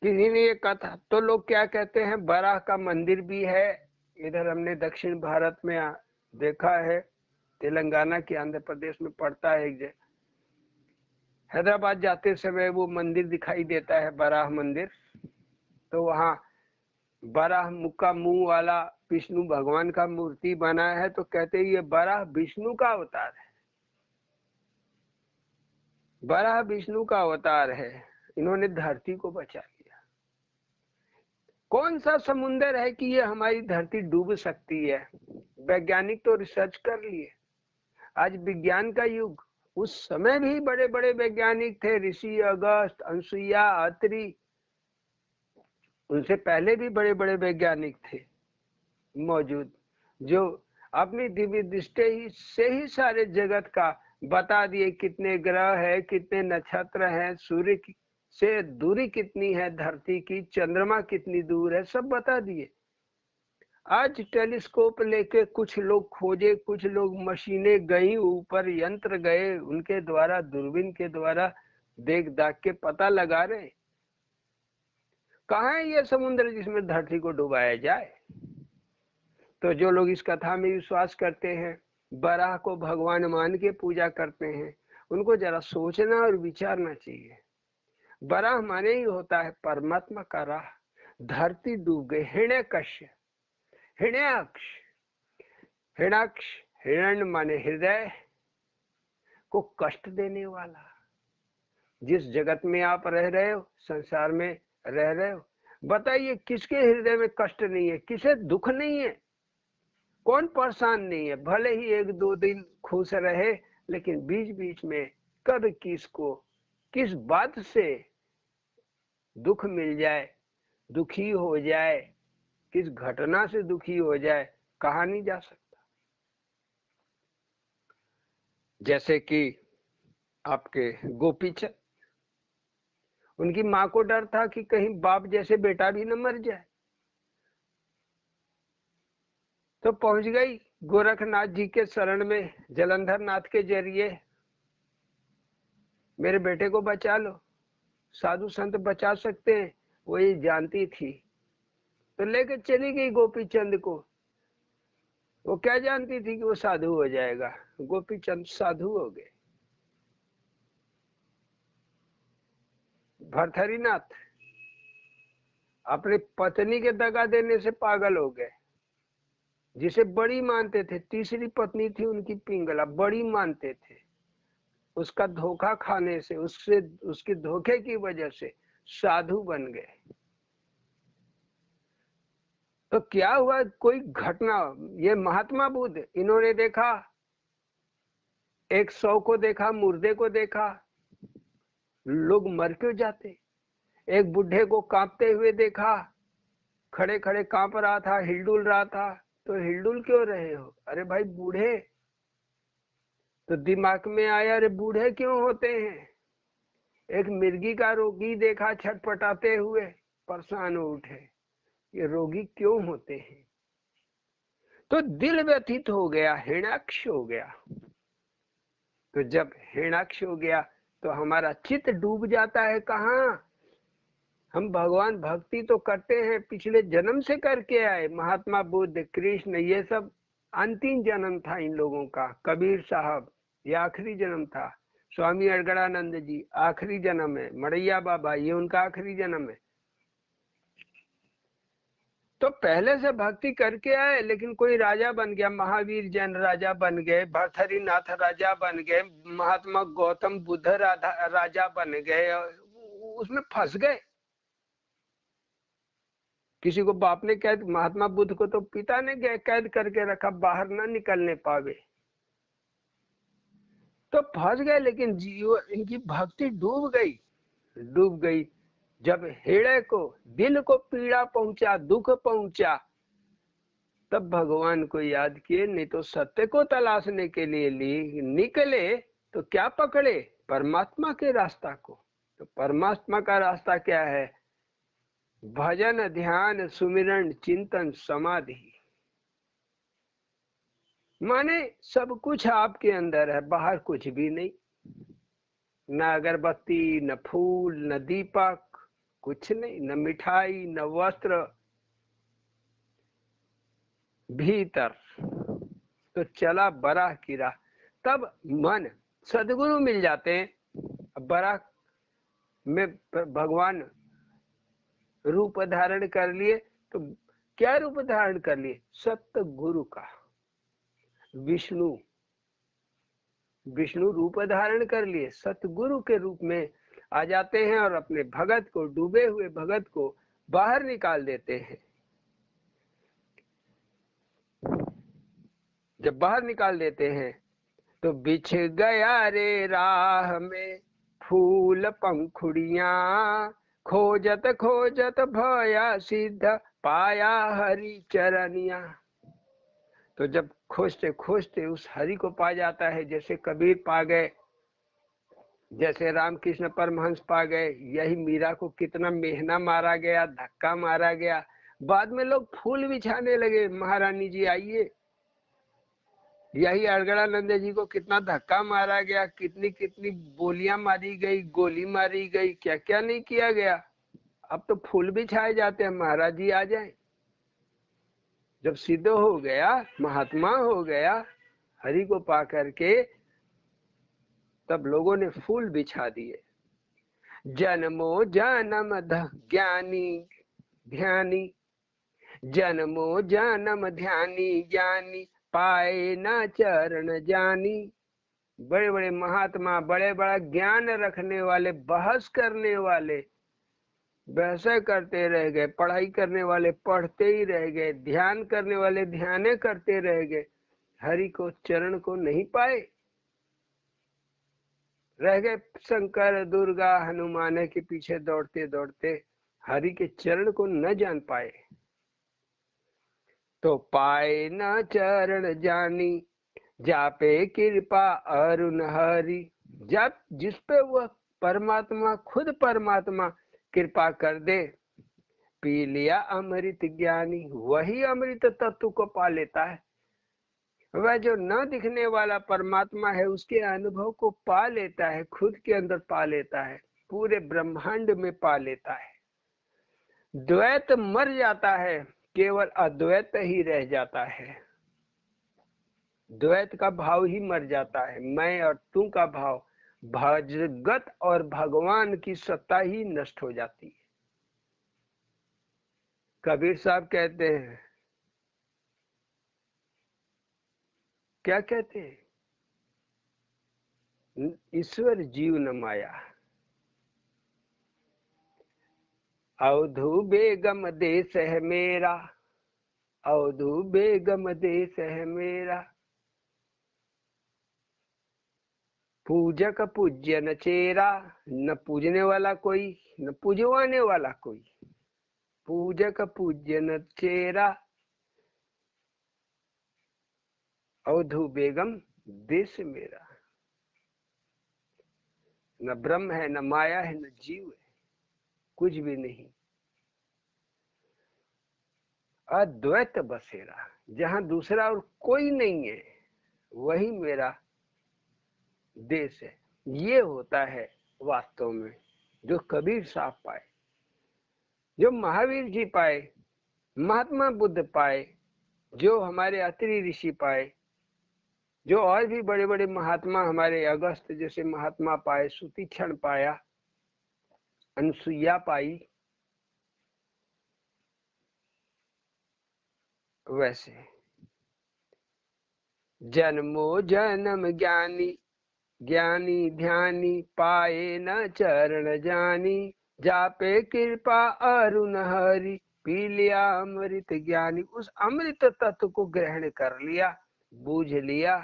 किसी ने ये कथा, तो लोग क्या कहते हैं, बराह का मंदिर भी है। इधर हमने दक्षिण भारत में देखा है, तेलंगाना के आंध्र प्रदेश में पड़ता है एक जगह। हैदराबाद जाते समय वो मंदिर दिखाई देता है, बराह मंदिर। तो वहाँ बराह मुक्का मुंह वाला विष्णु भगवान का मूर्ति बना है, तो कहते हैं ये बराह विष्णु का अवतार है। बराह विष्णु का अवतार है, इन्होंने धरती को बचा लिया। कौन सा समुंदर है कि ये हमारी धरती डूब सकती है? वैज्ञानिक तो रिसर्च कर लिए, आज विज्ञान का युग। उस समय भी बड़े बड़े वैज्ञानिक थे, ऋषि अगस्त, अनसुईया, अत्रि, उनसे पहले भी बड़े बड़े वैज्ञानिक थे मौजूद, जो अपनी दिव्य दृष्टि से ही सारे जगत का बता दिए, कितने ग्रह है, कितने नक्षत्र हैं, सूर्य से दूरी कितनी है धरती की, चंद्रमा कितनी दूर है, सब बता दिए। आज टेलीस्कोप लेके कुछ लोग खोजे, कुछ लोग मशीनें गई ऊपर, यंत्र गए, उनके द्वारा, दूरबीन के द्वारा देख दाख के पता लगा रहे। कहाँ है ये समुद्र जिसमें धरती को डुबाया जाए? तो जो लोग इस कथा में विश्वास करते हैं, बराह को भगवान मान के पूजा करते हैं, उनको जरा सोचना और विचारना चाहिए। बराह माने ही होता है परमात्मा का राह। धरती डूब गई, हिरण्यकश्य, हिरण्याक्ष, हिरण्याक्ष, हिरण्य माने हृदय को कष्ट देने वाला। जिस जगत में आप रह रहे हो, संसार में रह रहे हो, बताइए किसके हृदय में कष्ट नहीं है, किसे दुख नहीं है, कौन परेशान नहीं है? भले ही एक दो दिन खुश रहे, लेकिन बीच बीच में कब किसको किस बात से दुख मिल जाए, दुखी हो जाए, किस घटना से दुखी हो जाए, कहा नहीं जा सकता। जैसे कि आपके गोपीचंद, उनकी माँ को डर था कि कहीं बाप जैसे बेटा भी न मर जाए, तो पहुंच गई गोरखनाथ जी के शरण में, जलंधर नाथ के जरिए, मेरे बेटे को बचा लो। साधु संत बचा सकते हैं, वो ये जानती थी, तो लेकर चली गई गोपीचंद को। वो क्या जानती थी कि वो साधु हो जाएगा? गोपीचंद साधु हो गए। भरथरीनाथ अपनी पत्नी के दगा देने से पागल हो गए, जिसे बड़ी मानते थे। तीसरी पत्नी थी उनकी पिंगला, बड़ी मानते थे। उसका धोखा खाने से, उससे, उसके धोखे की वजह से साधु बन गए। तो क्या हुआ? कोई घटना, ये महात्मा बुद्ध, इन्होंने देखा, एक 100 को देखा, मुर्दे को देखा, लोग मर क्यों जाते? एक बुढ़े को कांपते हुए देखा, खड़े खड़े कांप रहा था, हिलडुल रहा था। तो हिलडुल क्यों रहे हो? अरे भाई बूढ़े। तो दिमाग में आया, अरे बूढ़े क्यों होते हैं? एक मिर्गी का रोगी देखा छटपटाते हुए, परेशान हो उठे, ये रोगी क्यों होते हैं? तो दिल व्यथित हो गया, हिरणाक्ष हो गया। तो जब हिरणाक्ष हो गया तो हमारा चित्त डूब जाता है। कहाँ? हम भगवान भक्ति तो करते हैं, पिछले जन्म से करके आए। महात्मा बुद्ध, कृष्ण, ये सब अंतिम जन्म था इन लोगों का। कबीर साहब, ये आखिरी जन्म था। स्वामी अड़गड़ानंद जी, आखिरी जन्म है। मड़ैया बाबा, ये उनका आखिरी जन्म है। तो पहले से भक्ति करके आए, लेकिन कोई राजा बन गया, महावीर जैन राजा बन गए, भर्तृहरिनाथ राजा बन गए, महात्मा गौतम बुद्ध राजा बन गए, उसमें फंस गए। किसी को बाप ने कैद, महात्मा बुद्ध को तो पिता ने कैद करके रखा, बाहर ना निकलने पावे, तो फंस गए। लेकिन जीव, इनकी भक्ति डूब गई, डूब गई। जब हृदय को, दिल को पीड़ा पहुंचा, दुख पहुंचा, तब भगवान को याद किए। नहीं तो सत्य को तलाशने के लिए निकले तो क्या पकड़े? परमात्मा के रास्ता को। तो परमात्मा का रास्ता क्या है? भजन, ध्यान, सुमिरन, चिंतन, समाधि। माने सब कुछ आपके अंदर है, बाहर कुछ भी नहीं। न अगरबत्ती, न फूल, न दीपक, कुछ नहीं, न मिठाई, न वस्त्र, भीतर तो चला बराह की राह। तब मन, सदगुरु मिल जाते हैं। बराह में भगवान रूप धारण कर लिए। तो क्या रूप धारण कर लिए? सत्य गुरु का। विष्णु, विष्णु रूप धारण कर लिए, सतगुरु के रूप में आ जाते हैं और अपने भगत को, डूबे हुए भगत को बाहर निकाल देते हैं। जब बाहर निकाल देते हैं तो बिछ गया रे राह में फूल पंखुड़ियां, खोजत खोजत भया सिद्ध पाया हरि चरनिया। तो जब खोजते खोजते उस हरि को पा जाता है, जैसे कबीर पा गए, जैसे रामकृष्ण परमहंस पा गए। यही मीरा को कितना मेहना मारा गया, धक्का मारा गया। बाद में लोग फूल बिछाने लगे, महारानी जी आइए। यही अड़गड़ानंद जी को कितना धक्का मारा गया, कितनी कितनी बोलियां मारी गई, गोली मारी गई, क्या क्या नहीं किया गया। अब तो फूल बिछाए जाते हैं, महाराज जी आ जाए। जब सिद्ध हो गया, महात्मा हो गया, हरि को पा करके, तब लोगों ने फूल बिछा दिए। जन्मो जन्म ज्ञानी ध्यानी, जन्मो जन्म ध्यानी ज्ञानी, पाए न चरण जानी। बड़े बड़े महात्मा, बड़े बड़ा ज्ञान रखने वाले, बहस करने वाले बहसें करते रह गए, पढ़ाई करने वाले पढ़ते ही रह गए, ध्यान करने वाले ध्याने करते रह गए, हरि को, चरण को नहीं पाए, रह गए शंकर, दुर्गा, हनुमान के पीछे दौड़ते दौड़ते, हरि के चरण को न जान पाए। तो पाए न चरण जानी, जापे कृपा अरुण हरि। जब जिस पे वह परमात्मा, खुद परमात्मा कृपा कर दे, पी लिया अमृत ज्ञानी, वही अमृत तत्व को पा लेता है। वह जो न दिखने वाला परमात्मा है, उसके अनुभव को पा लेता है, खुद के अंदर पा लेता है, पूरे ब्रह्मांड में पा लेता है। द्वैत मर जाता है, केवल अद्वैत ही रह जाता है। द्वैत का भाव ही मर जाता है, मैं और तू का भाव, भजगत और भगवान की सत्ता ही नष्ट हो जाती है। कबीर साहब कहते हैं, क्या कहते हैं? ईश्वर जीव न माया, अवधू बेगम देश है मेरा, अवधू बेगम देश है मेरा। पूजक पूज्य न चेरा, न पूजने वाला कोई न पूजवाने वाला कोई। पूजक पूज्य न चेरा, अवधू बेगम देश मेरा। न ब्रह्म है, न माया है, न जीव है, कुछ भी नहीं। अद्वैत बसेरा, जहां दूसरा और कोई नहीं है वही मेरा देश है। ये होता है वास्तव में जो कबीर साहब पाए, जो महावीर जी पाए, महात्मा बुद्ध पाए, जो हमारे अत्रि ऋषि पाए, जो और भी बड़े बड़े महात्मा हमारे अगस्त जैसे महात्मा पाए, सुतीक्षण पाया, अनुसुईया पाई, वैसे जन्मो जन्म ज्ञानी, ज्ञानी ध्यानी पाए न चरण जानी, जापे कृपा अरुण हरि, पी लिया अमृत ज्ञानी। उस अमृत तत्व को ग्रहण कर लिया, बूझ लिया,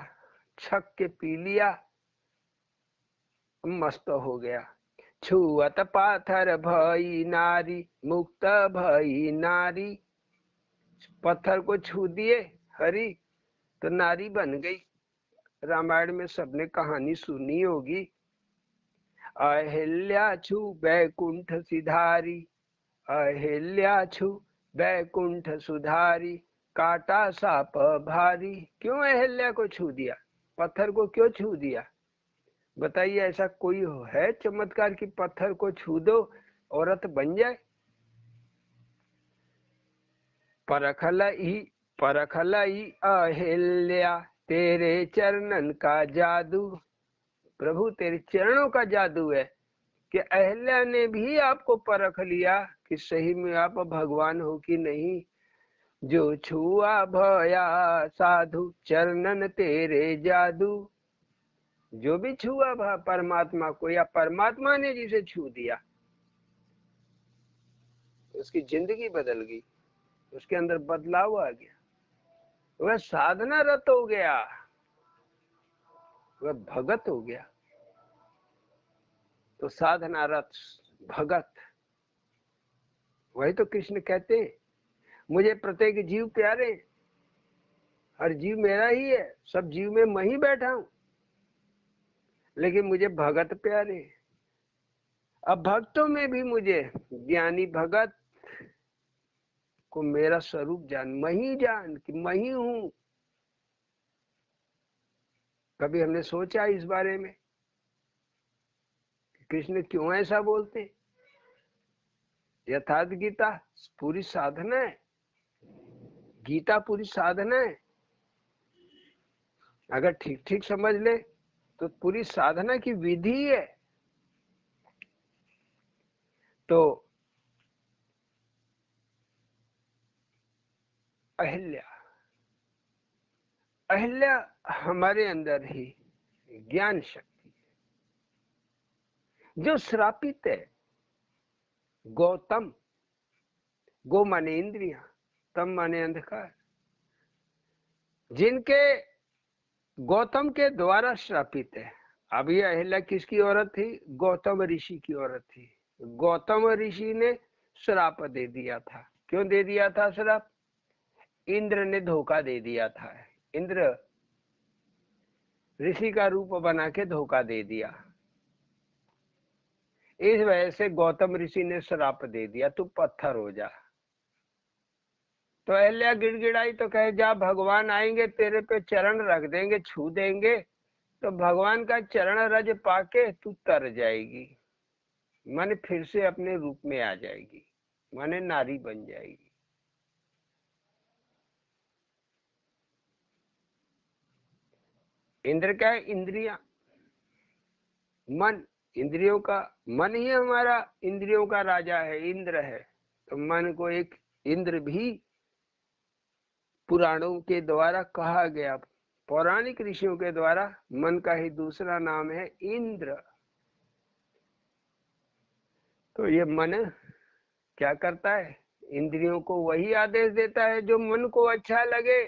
छक के पी लिया, मस्त हो गया। छुअत पाथर भई नारी, मुक्त भई नारी। पत्थर को छू दिए हरि तो नारी बन गई। रामायण में सबने कहानी सुनी होगी। अहिल्या छु बैकुंठ सिधारी, अहिल्या छु बैकुंठ सुधारी, काटा साप भारी। क्यों अहिल्या को छू दिया, पत्थर को क्यों छू दिया? बताइए, ऐसा कोई है चमत्कार कि पत्थर को छू दो औरत बन जाए? परखलई अहिल्या तेरे चरणन का जादू। प्रभु तेरे चरणों का जादू है कि अहिल्या ने भी आपको परख लिया कि सही में आप भगवान हो कि नहीं। जो छुआ भया साधु, चरणन तेरे जादू। जो भी छुआ परमात्मा को, या परमात्मा ने जिसे छू दिया, उसकी जिंदगी बदल गई, उसके अंदर बदलाव आ गया, वह साधना रत हो गया, वह भगत हो गया। तो साधना रत भगत, वही तो कृष्ण कहते हैं, मुझे प्रत्येक जीव प्यारे, हर जीव मेरा ही है, सब जीव में मैं ही बैठा हूं, लेकिन मुझे भगत प्यारे। अब भक्तों में भी मुझे ज्ञानी भगत को मेरा स्वरूप जान, मैं ही जान कि मैं ही हूं। कभी हमने सोचा इस बारे में कृष्ण क्यों ऐसा बोलते? यथार्थ गीता पूरी साधना है, गीता पूरी साधना है। अगर ठीक ठीक समझ ले तो पूरी साधना की विधि है। तो अहिल्या, अहिल्या हमारे अंदर ही ज्ञान शक्ति, जो श्रापित है। गौतम, गो माने इंद्रियां, तम माने अंधकार, जिनके गौतम के द्वारा श्रापित है। अब ये अहिल्या किसकी औरत थी? गौतम ऋषि की औरत थी। गौतम ऋषि ने श्राप दे दिया था। क्यों दे दिया था श्राप? इंद्र ने धोखा दे दिया था। इंद्र ऋषि का रूप बना के धोखा दे दिया, इस वजह से गौतम ऋषि ने श्राप दे दिया, तू पत्थर हो जा। तो अहिल्या गिड़गिड़ाई तो कहे, जा भगवान आएंगे तेरे पे चरण रख देंगे, छू देंगे, तो भगवान का चरण रज पाके तू तर जाएगी, माने फिर से अपने रूप में आ जाएगी, माने नारी बन जाएगी। इंद्र क्या है? इंद्रियां, मन, इंद्रियों का, मन ही हमारा इंद्रियों का राजा है, इंद्र है। तो मन को एक इंद्र भी पुराणों के द्वारा कहा गया, पौराणिक ऋषियों के द्वारा मन का ही दूसरा नाम है इंद्र। तो ये मन क्या करता है? इंद्रियों को वही आदेश देता है जो मन को अच्छा लगे।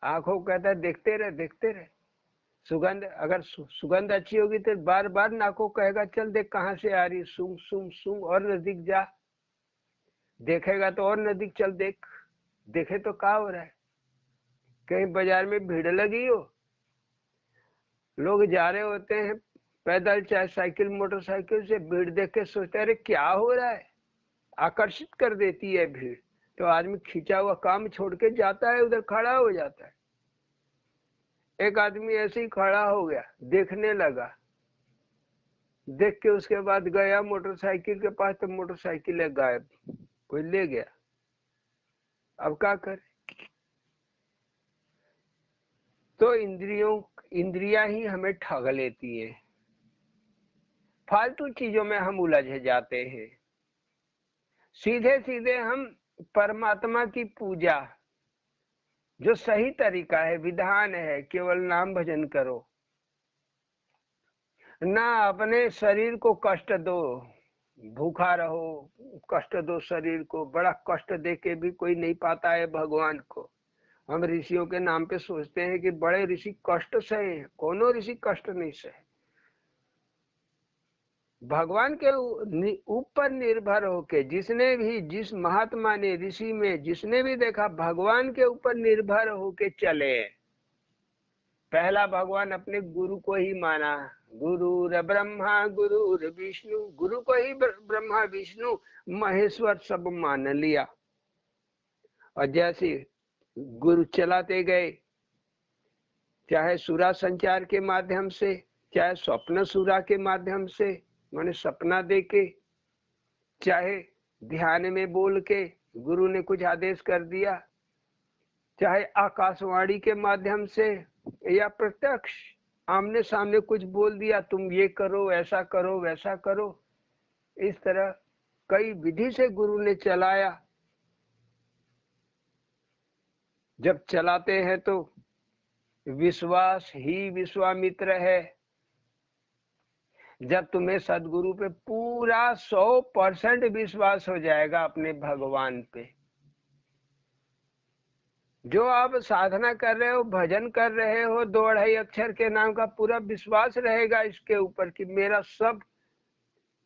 आंखों कहता है देखते रहे देखते रहे, सुगंध, अगर सुगंध अच्छी होगी तो बार बार नाक को कहेगा चल देख कहाँ से आ रही, सूंघ सूंघ सूंघ, और नजदीक जा। देखेगा तो और नजदीक चल देख, देखे तो क्या हो रहा है। कहीं बाजार में भीड़ लगी हो, लोग जा रहे होते हैं पैदल चाहे साइकिल मोटरसाइकिल से, भीड़ देख के सोचते हैं अरे क्या हो रहा है, आकर्षित कर देती है भीड़, तो आदमी खींचा हुआ काम छोड़ के जाता है, उधर खड़ा हो जाता है। एक आदमी ऐसे ही खड़ा हो गया, देखने लगा, देख के उसके बाद गया मोटरसाइकिल के पास, तो मोटरसाइकिल है गायब, कोई ले गया। अब क्या करे। तो इंद्रियां ही हमें ठग लेती हैं, फालतू चीजों में हम उलझ जाते हैं। सीधे सीधे हम परमात्मा की पूजा, जो सही तरीका है, विधान है, केवल नाम भजन करो, ना अपने शरीर को कष्ट दो, भूखा रहो, कष्ट दो शरीर को। बड़ा कष्ट दे के भी कोई नहीं पाता है भगवान को। हम ऋषियों के नाम पे सोचते हैं कि बड़े ऋषि कष्ट सहे, कोनो ऋषि कष्ट नहीं सहे। भगवान के ऊपर निर्भर होके, जिसने भी, जिस महात्मा ने, ऋषि में जिसने भी देखा, भगवान के ऊपर निर्भर होके चले। पहला भगवान अपने गुरु को ही माना, गुरुर ब्रह्मा गुरुर विष्णु, गुरु को ही ब्रह्मा विष्णु महेश्वर सब मान लिया। और जैसे गुरु चलाते गए, चाहे सुरा संचार के माध्यम से, चाहे स्वप्न सुरा के माध्यम से, माने सपना देके, चाहे ध्यान में बोल के गुरु ने कुछ आदेश कर दिया, चाहे आकाशवाणी के माध्यम से, या प्रत्यक्ष आमने सामने कुछ बोल दिया, तुम ये करो, ऐसा करो, वैसा करो। इस तरह कई विधि से गुरु ने चलाया। जब चलाते हैं तो विश्वास ही विश्वामित्र है। जब तुम्हें सदगुरु पे पूरा 100% विश्वास हो जाएगा, अपने भगवान पे, जो आप साधना कर रहे हो, भजन कर रहे हो, 2-2.5 अक्षर के नाम का पूरा विश्वास रहेगा इसके ऊपर कि मेरा सब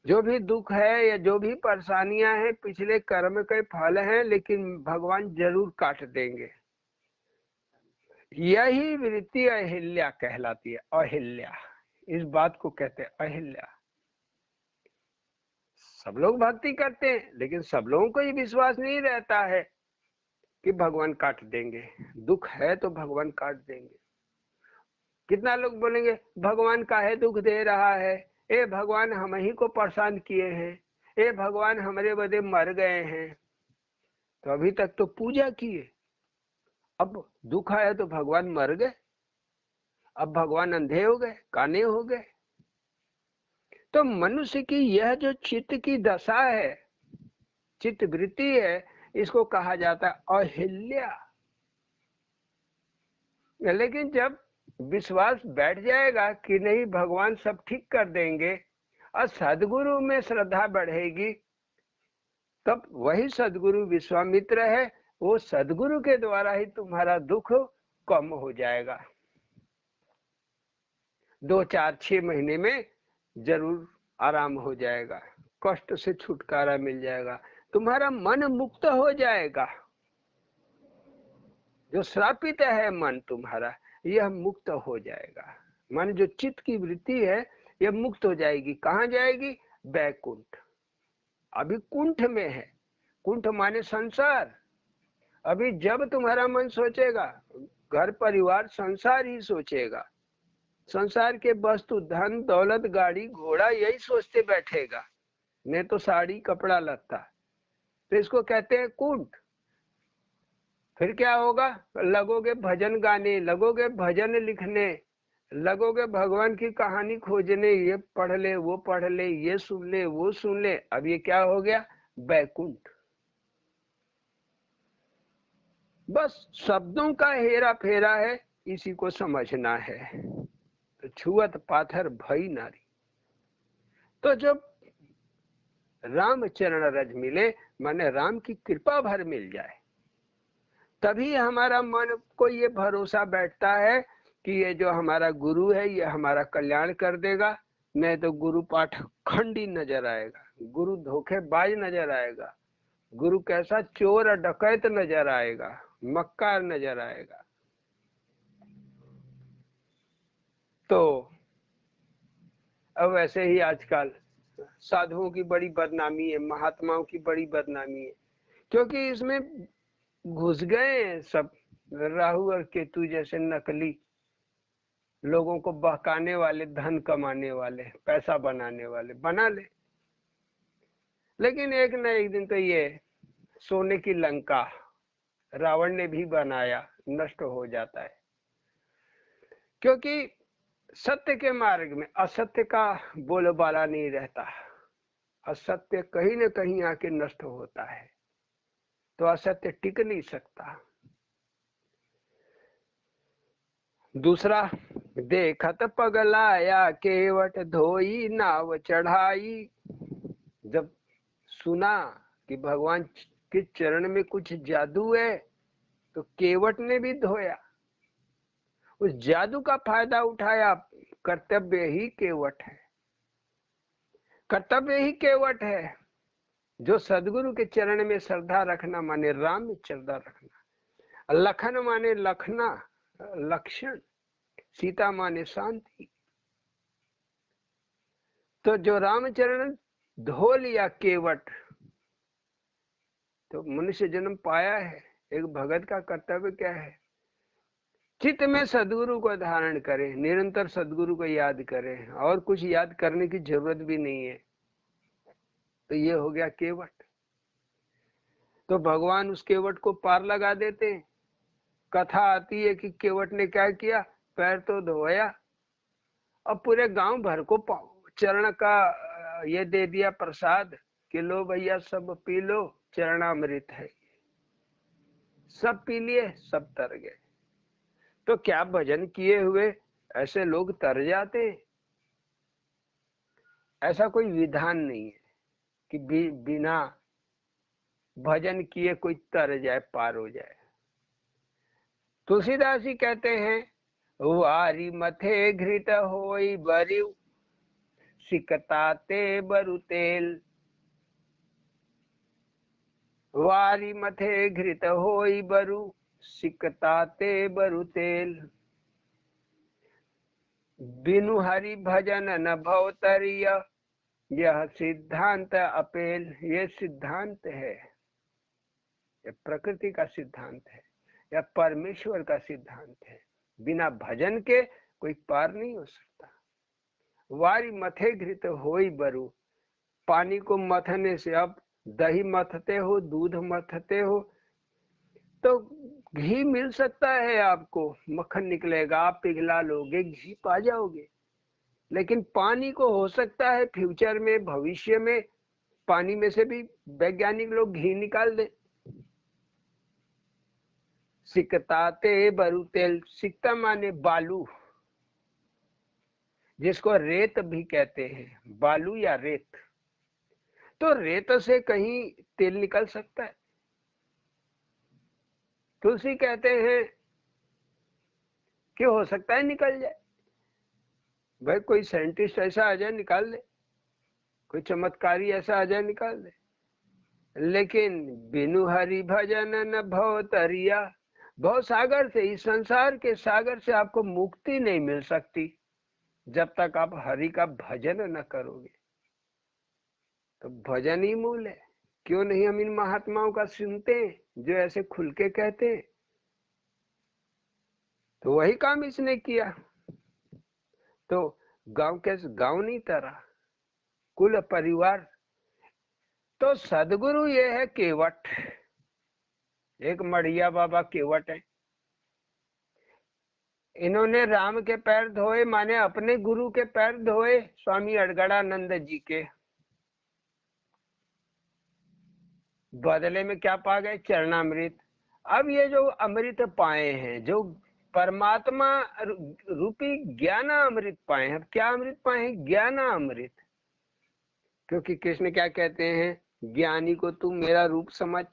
जो भी दुख है या जो भी परेशानियां हैं, पिछले कर्म के फल हैं, लेकिन भगवान जरूर काट देंगे। यही वृत्ति अहिल्या कहलाती है। अहिल्या, इस बात को कहते हैं अहिल्या। सब लोग भक्ति करते हैं, लेकिन सब लोगों को ये विश्वास नहीं रहता है कि भगवान काट देंगे। दुख है तो भगवान काट देंगे। कितना लोग बोलेंगे भगवान काहे दुख दे रहा है, ए भगवान हम ही को परेशान किए हैं, ए भगवान हमारे बदे मर गए हैं। तो अभी तक तो पूजा किए, अब दुख आया तो भगवान मर गए, अब भगवान अंधे हो गए, काने हो गए। तो मनुष्य की यह जो चित्त की दशा है, चित्त वृत्ति है, इसको कहा जाता है अहिल्या। लेकिन जब विश्वास बैठ जाएगा कि नहीं भगवान सब ठीक कर देंगे, और सदगुरु में श्रद्धा बढ़ेगी, तब वही सदगुरु विश्वामित्र है, वो सदगुरु के द्वारा ही तुम्हारा दुख कम हो जाएगा। 2, 4, 6 महीने में जरूर आराम हो जाएगा, कष्ट से छुटकारा मिल जाएगा, तुम्हारा मन मुक्त हो जाएगा। जो श्रापित है मन तुम्हारा, यह मुक्त हो जाएगा। मन जो चित्त की वृत्ति है, यह मुक्त हो जाएगी। कहाँ जाएगी? बैकुंठ। अभी कुंठ में है। कुंठ माने संसार। अभी जब तुम्हारा मन सोचेगा घर परिवार संसार ही सोचेगा, संसार के वस्तु धन दौलत गाड़ी घोड़ा यही सोचते बैठेगा, नहीं तो साड़ी कपड़ा लत्ता, तो इसको कहते हैं कुंठ। फिर क्या होगा? लगोगे भजन गाने, लगोगे भजन लिखने, लगोगे भगवान की कहानी खोजने, ये पढ़ ले वो पढ़ ले, ये सुन ले वो सुन ले। अब ये क्या हो गया? बैकुंठ। बस शब्दों का हेरा फेरा है, इसी को समझना है। तो छुअत पाथर भई नारी। तो जब राम चरण रज मिले, माने राम की कृपा भर मिल जाए, तभी हमारा मन को ये भरोसा बैठता है कि ये जो हमारा गुरु है ये हमारा कल्याण कर देगा, नहीं तो गुरु पाखंडी नजर आएगा, गुरु धोखेबाज नजर आएगा, गुरु कैसा चोर और डकैत नजर आएगा, मक्कार नजर आएगा। तो अब ऐसे ही आजकल साधुओं की बड़ी बदनामी है, महात्माओं की बड़ी बदनामी है, क्योंकि इसमें घुस गए हैं सब राहु और केतु जैसे नकली, लोगों को बहकाने वाले, धन कमाने वाले, पैसा बनाने वाले, बना ले। लेकिन एक न एक दिन तो ये सोने की लंका रावण ने भी बनाया, नष्ट हो जाता है, क्योंकि सत्य के मार्ग में असत्य का बोलबाला नहीं रहता, असत्य कहीं न कहीं आके नष्ट होता है, तो असत्य टिक नहीं सकता। दूसरा, देखत पगलाया केवट धोई नाव चढ़ाई। जब सुना कि भगवान के चरण में कुछ जादू है तो केवट ने भी धोया, उस जादू का फायदा उठाया। कर्तव्य ही केवट है, कर्तव्य ही केवट है। जो सदगुरु के चरण में श्रद्धा रखना माने राम में श्रद्धा रखना, लखन माने लखना लक्षण, सीता माने शांति। तो जो रामचरण धो लिया केवट, तो मनुष्य जन्म पाया है। एक भगत का कर्तव्य क्या है? चित्त में सदगुरु को धारण करें, निरंतर सदगुरु को याद करें, और कुछ याद करने की जरूरत भी नहीं है। तो ये हो गया केवट। तो भगवान उस केवट को पार लगा देते हैं। कथा आती है कि केवट ने क्या किया, पैर तो धोया और पूरे गांव भर को चरण का ये दे दिया प्रसाद कि लो भैया सब पी लो, चरणामृत है। सब पी लिए, सब तर गए। तो क्या भजन किए हुए ऐसे लोग तर जाते? ऐसा कोई विधान नहीं है कि बिना भजन किए कोई तर जाए, पार हो जाए। तुलसीदास जी कहते हैं, वारी मथे घृत होई बरिव, सिकताते बरु तेल। वारी मथे घृत होई बरु, सिकताते बरु तेल। बिनु हरि भजन न भवतरिय, यह सिद्धांत अपेल। ये सिद्धांत है, यह प्रकृति का सिद्धांत है, या परमेश्वर का सिद्धांत है। बिना भजन के कोई पार नहीं हो सकता। वारी मथे घृत होई बरु, पानी को मथने से, अब दही मथते हो, दूध मथते हो तो घी मिल सकता है, आपको मक्खन निकलेगा, आप पिघला लोगे, घी पा जाओगे। लेकिन पानी को हो सकता है फ्यूचर में, भविष्य में पानी में से भी वैज्ञानिक लोग घी निकाल दे। सिकताते बरु तेल, सिकता माने बालू, जिसको रेत भी कहते हैं, बालू या रेत। तो रेत से कहीं तेल निकल सकता है? तुलसी कहते हैं कि हो सकता है निकल जाए। भाई कोई साइंटिस्ट ऐसा आ जाए निकाल दे, कोई चमत्कारी ऐसा आ जाए निकाल दे। लेकिन बिनु हरि भजन न भव तरिया, भव सागर से, इस संसार के सागर से आपको मुक्ति नहीं मिल सकती जब तक आप हरि का भजन न करोगे। तो भजन ही मूल है। क्यों नहीं हम इन महात्माओं का सुनते हैं जो ऐसे खुल के कहते हैं? तो वही काम इसने किया। तो गांव कैसे, गांव नहीं तरा, कुल परिवार। तो सदगुरु ये है केवट। एक मढ़िया बाबा केवट है। इन्होंने राम के पैर धोए, माने अपने गुरु के पैर धोए, स्वामी अड़गड़ानंद जी के। बदले में क्या पा गए? चरणामृत। अब ये जो अमृत पाए हैं, जो परमात्मा रूपी ज्ञान अमृत पाए हैं। क्या अमृत पाए हैं? ज्ञान अमृत। क्योंकि कृष्ण क्या कहते हैं? ज्ञानी को तुम मेरा रूप समझ,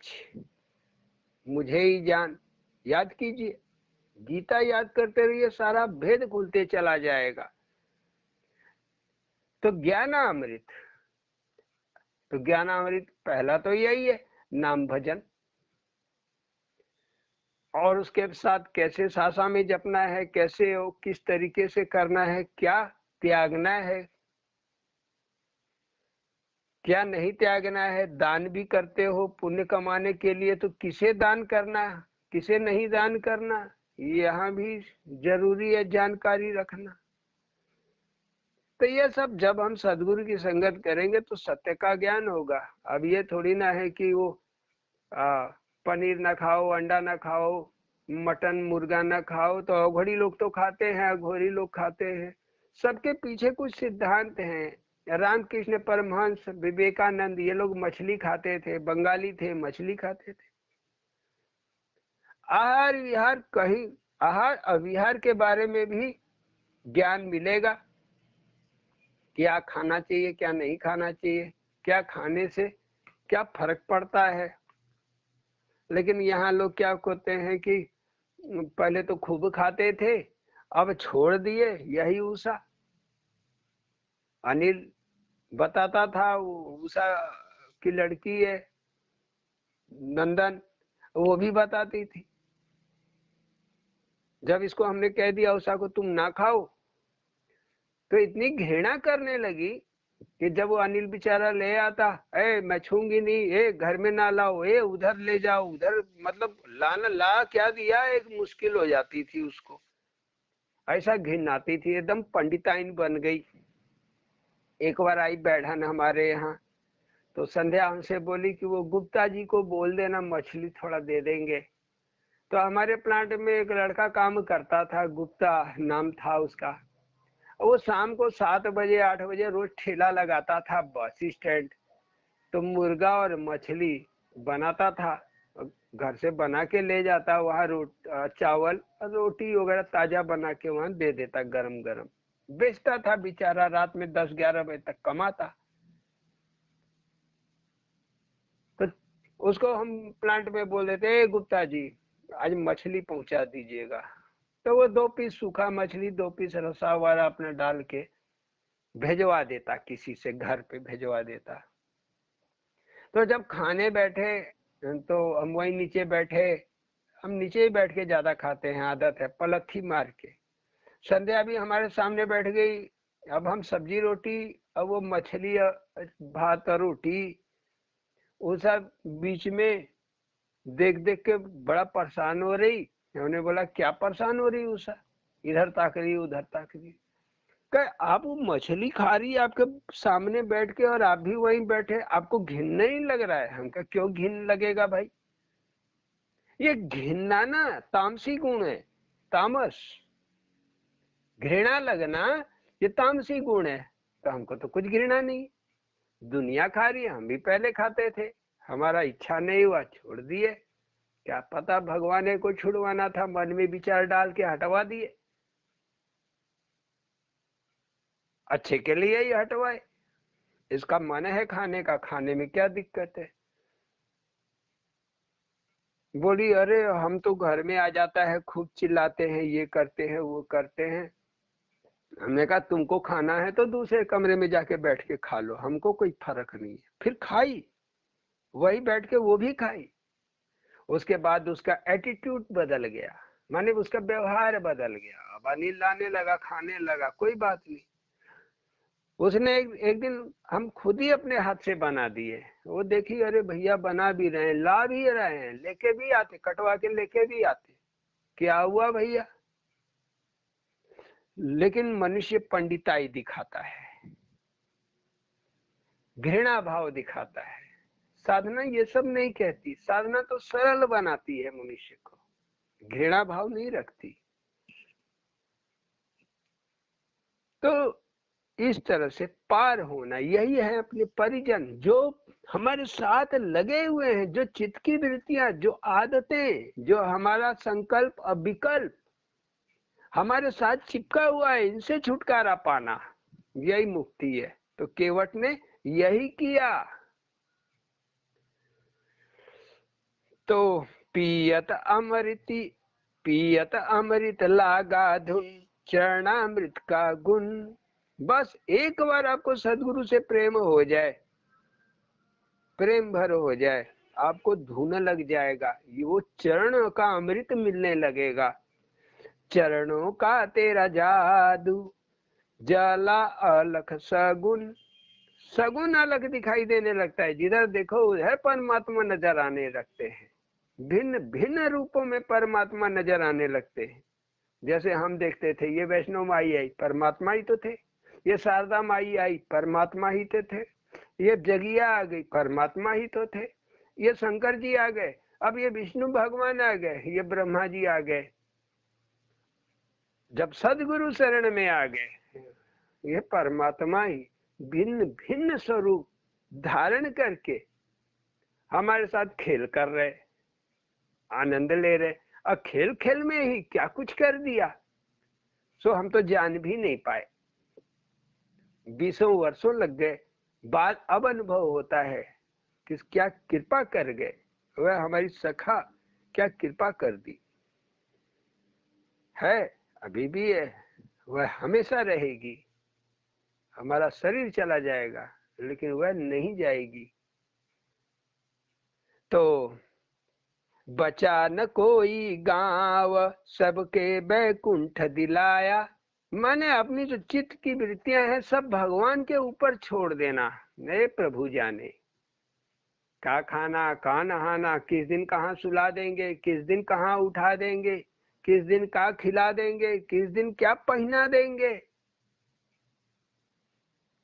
मुझे ही जान। याद कीजिए, गीता याद करते रहिए, सारा भेद खुलते चला जाएगा। तो ज्ञानामृत, तो ज्ञानामृत पहला तो यही है, नाम भजन। और उसके साथ कैसे सासा में जपना है, कैसे किस तरीके से करना है, क्या त्यागना है, क्या नहीं त्यागना है। दान भी करते हो पुण्य कमाने के लिए, तो किसे दान करना है, किसे नहीं दान करना, यहाँ भी जरूरी है जानकारी रखना। तो ये सब जब हम सदगुरु की संगत करेंगे तो सत्य का ज्ञान होगा। अब ये थोड़ी ना है कि वो पनीर ना खाओ, अंडा ना खाओ, मटन मुर्गा ना खाओ। तो अघोरी लोग तो खाते हैं, अघोरी लोग खाते हैं। सबके पीछे कुछ सिद्धांत हैं। रामकृष्ण परमहंस, विवेकानंद, ये लोग मछली खाते थे, बंगाली थे, मछली खाते थे। आहार विहार, कहीं आहार अविहार के बारे में भी ज्ञान मिलेगा। क्या खाना चाहिए, क्या नहीं खाना चाहिए, क्या खाने से क्या फर्क पड़ता है। लेकिन यहाँ लोग क्या करते हैं कि पहले तो खूब खाते थे, अब छोड़ दिए। यही उषा, अनिल बताता था, उषा की लड़की है नंदन, वो भी बताती थी। जब इसको हमने कह दिया उषा को तुम ना खाओ, तो इतनी घृणा करने लगी कि जब वो अनिल बेचारा ले आता, ए मैं छूंगी नहीं, ए घर में ना लाओ, ए उधर ले जाओ, उधर, मतलब लाना ला क्या दिया, एक मुश्किल हो जाती थी उसको। ऐसा घिन आती थी, एकदम पंडिताइन बन गई। एक बार आई बैठन हमारे यहाँ, तो संध्या हमसे बोली कि वो गुप्ता जी को बोल देना मछली थोड़ा दे देंगे। तो हमारे प्लांट में एक लड़का काम करता था, गुप्ता नाम था उसका। वो शाम को 7 बजे 8 बजे रोज ठेला लगाता था बस स्टैंड। तो मुर्गा और मछली बनाता था, घर से बना के ले जाता, वहाँ चावल रोटी वगैरह ताजा बना के वहाँ दे देता, गरम गरम बेचता था बेचारा। रात में 10-11 बजे तक कमाता। तो उसको हम प्लांट में बोल देते, गुप्ता जी आज मछली पहुंचा दीजिएगा। तो वो 2 पीस सूखा मछली, 2 पीस रसा वाला अपने डाल के भेजवा देता, किसी से घर पे भेजवा देता। तो जब खाने बैठे तो हम वही नीचे बैठे, हम नीचे ही बैठ के ज्यादा खाते हैं, आदत है, पलथी मार के। संध्या भी हमारे सामने बैठ गई। अब हम सब्जी रोटी, अब वो मछली भात और रोटी, वो सब बीच में देख देख के बड़ा परेशान हो रही। हमने बोला क्या परेशान हो रही उषा, इधर ताक रही उधर ताक रही। कहे आप वो मछली खा रही है आपके सामने बैठ के, और आप भी वहीं बैठे, आपको घिन नहीं लग रहा है? हम कहा क्यों घिन लगेगा भाई, ये घिनना ना तामसी गुण है, तामस। घृणा लगना ये तामसी गुण है। तो हमको तो कुछ घृणा नहीं, दुनिया खा रही है, हम भी पहले खाते थे, हमारा इच्छा नहीं हुआ छोड़ दिए। क्या पता भगवान ने को छुड़वाना था, मन में विचार डाल के हटवा दिए, अच्छे के लिए ही हटवाए। इसका मन है खाने का, खाने में क्या दिक्कत है। बोली अरे हम तो घर में आ जाता है खूब चिल्लाते हैं, ये करते हैं वो करते हैं। हमने कहा तुमको खाना है तो दूसरे कमरे में जाके बैठ के खा लो, हमको कोई फर्क नहीं है। फिर खाई, वही बैठ के वो भी खाई। उसके बाद उसका एटीट्यूड बदल गया, माने उसका व्यवहार बदल गया। अब अनिल लाने लगा, खाने लगा, कोई बात नहीं। उसने एक दिन हम खुद ही अपने हाथ से बना दिए। वो देखी अरे भैया बना भी रहे हैं, ला भी रहे हैं, लेके भी आते, कटवा के लेके भी आते। क्या हुआ भैया? लेकिन मनुष्य पंडिताई दिखाता है, घृणा भाव दिखाता है। साधना ये सब नहीं कहती, साधना तो सरल बनाती है मनुष्य को, घृणा भाव नहीं रखती। तो इस तरह से पार होना, यही है अपने परिजन जो हमारे साथ लगे हुए हैं, जो चित्त की वृत्तियां, जो आदतें, जो हमारा संकल्प और विकल्प हमारे साथ चिपका हुआ है, इनसे छुटकारा पाना, यही मुक्ति है। तो केवट ने यही किया। तो पियत अमृति पियत अमृत लागा धुन, चरणामृत का गुण। बस एक बार आपको सदगुरु से प्रेम हो जाए, प्रेम भर हो जाए, आपको धुन लग जाएगा, वो चरण का अमृत मिलने लगेगा। चरणों का तेरा जादू, जला अलख सगुन। सगुन अलग दिखाई देने लगता है, जिधर देखो उधर परमात्मा नजर आने लगते हैं, भिन्न भिन्न रूपों में परमात्मा नजर आने लगते हैं। जैसे हम देखते थे, ये वैष्णो माई आई, परमात्मा ही तो थे। ये शारदा माई आई, परमात्मा ही तो थे। ये जगिया आ गई, परमात्मा ही तो थे। ये शंकर जी आ गए, अब ये विष्णु भगवान आ गए, ये ब्रह्मा जी आ गए। जब सदगुरु शरण में आ गए, ये परमात्मा ही भिन्न भिन्न स्वरूप धारण करके हमारे साथ खेल कर रहे, आनंद ले रहे। और खेल खेल में ही क्या कुछ कर दिया, सो हम तो जान भी नहीं पाए। 20 वर्षों लग गए, बाद अब अनुभव होता है कि क्या कृपा कर गए, वह हमारी सखा क्या कृपा कर दी है। अभी भी है, वह हमेशा रहेगी। हमारा शरीर चला जाएगा लेकिन वह नहीं जाएगी। तो बचा न कोई गांव, सबके बैकुंठ दिलाया। माने अपनी जो चित्त की वृत्तियां हैं सब भगवान के ऊपर छोड़ देना। नए प्रभु जाने क्या खाना, कहाँ नहाना, किस दिन कहाँ सुला देंगे, किस दिन कहाँ उठा देंगे, किस दिन क्या खिला देंगे, किस दिन क्या पहना देंगे,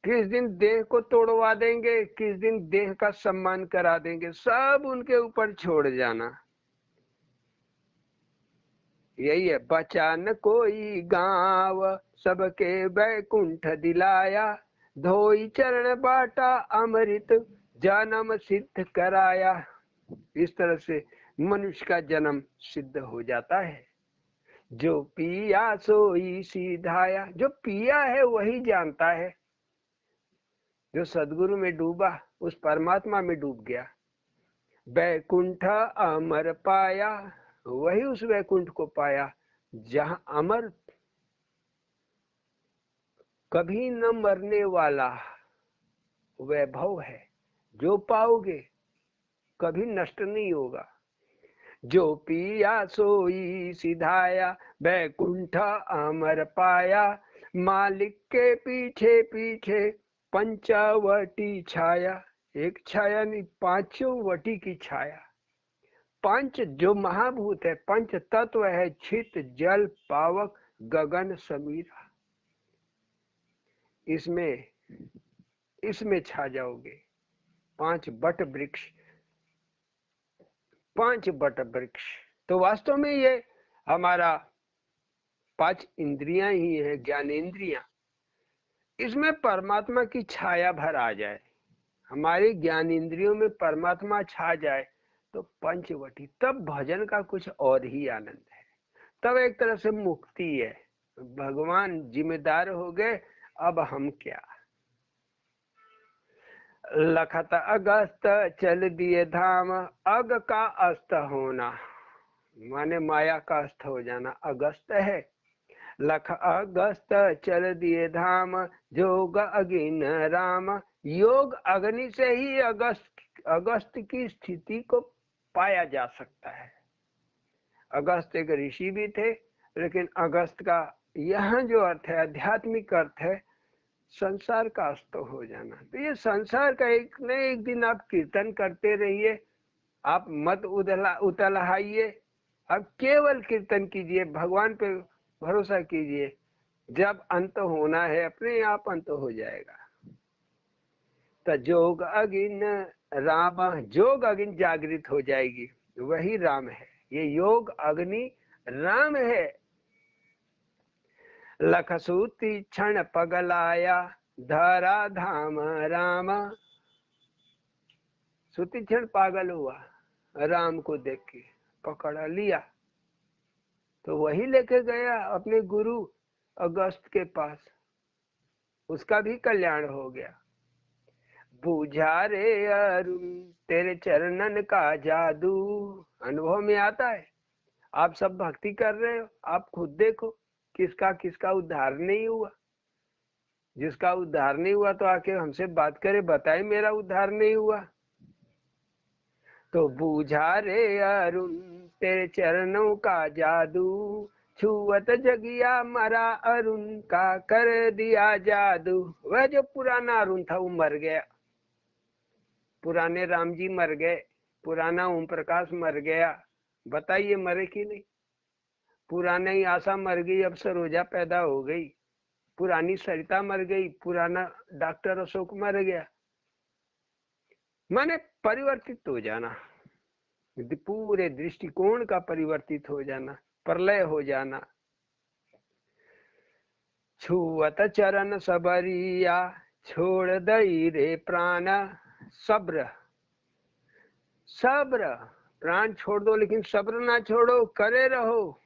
किस दिन देह को तोड़वा देंगे, किस दिन देह का सम्मान करा देंगे, सब उनके ऊपर छोड़ जाना। यही है, बचा न कोई गांव, सबके बैकुंठ दिलाया। धोई चरण बाटा अमृत, जन्म सिद्ध कराया। इस तरह से मनुष्य का जन्म सिद्ध हो जाता है। जो पिया सोई सीधाया, जो पिया है वही जानता है। जो सदगुरु में डूबा उस परमात्मा में डूब गया। बैकुंठ अमर पाया, वही उस वैकुंठ को पाया जहां अमर, कभी न मरने वाला वैभव है। जो पाओगे कभी नष्ट नहीं होगा। जो पिया सोई सिधाया, बैकुंठ अमर पाया। मालिक के पीछे पीछे पंचवटी छाया। एक छाया नहीं, पांचों वटी की छाया। पंच जो महाभूत है, पंच तत्व है, छित जल पावक गगन समीरा। इसमें छा जाओगे। पांच बट वृक्ष, पांच बट वृक्ष। तो वास्तव में ये हमारा 5 इंद्रियां ही है, ज्ञानेंद्रियां। इसमें परमात्मा की छाया भर आ जाए, हमारे ज्ञान इंद्रियों में परमात्मा छा जाए तो पंचवटी, तब भजन का कुछ और ही आनंद है। तब एक तरह से मुक्ति है। भगवान जिम्मेदार हो गए, अब हम क्या। लखत अगस्त चल दिए धाम, अग का अस्त होना, माने माया का अस्त हो जाना, अगस्त है। लख अगस्त चल दिए धाम, जोग अगिन राम। योग अग्नि से ही अगस्त की स्थिति को पाया जा सकता है। अगस्त एक ऋषि भी थे, लेकिन अगस्त का यहाँ जो अर्थ है, आध्यात्मिक अर्थ है, संसार का अस्त हो जाना। तो ये संसार का एक न एक दिन आप कीर्तन करते रहिए, आप मत उतलाइए, आप केवल कीर्तन कीजिए, भगवान पे भरोसा कीजिए। जब अंत होना है अपने आप अंत हो जाएगा। तो जोग अगिन राम, जोग अग्नि जागृत हो जाएगी, वही राम है। ये योग अग्नि राम है। लखसूती क्षण पगलाया, धरा धाम राम। सूती क्षण पागल हुआ, राम को देख के पकड़ लिया, तो वही लेके गया अपने गुरु अगस्त के पास, उसका भी कल्याण हो गया। बूझा रे अरुण तेरे चरणन का जादू, अनुभव में आता है। आप सब भक्ति कर रहे हो, आप खुद देखो किसका किसका उद्धार नहीं हुआ। जिसका उद्धार नहीं हुआ तो आके हमसे बात करे, बताए मेरा उद्धार नहीं हुआ। तो बूझा रे अरुण तेरे चरणों का जादू, छुअत जगिया मरा अरुण का कर दिया जादू। वह जो पुराना अरुण था वो मर गया, पुराने राम जी मर गए, पुराना ओम प्रकाश मर गया। बताइए मरे कि नहीं? पुराने ही आशा मर गई, अब सरोजा पैदा हो गई। पुरानी सरिता मर गई, पुराना डॉक्टर अशोक मर गया। माने परिवर्तित हो जाना, पूरे दृष्टिकोण का परिवर्तित हो जाना, प्रलय हो जाना। छुअत चरण सबरिया छोड़ दई रे प्राण, सब्र सब्र, प्राण छोड़ दो लेकिन सब्र ना छोड़ो, करे रहो।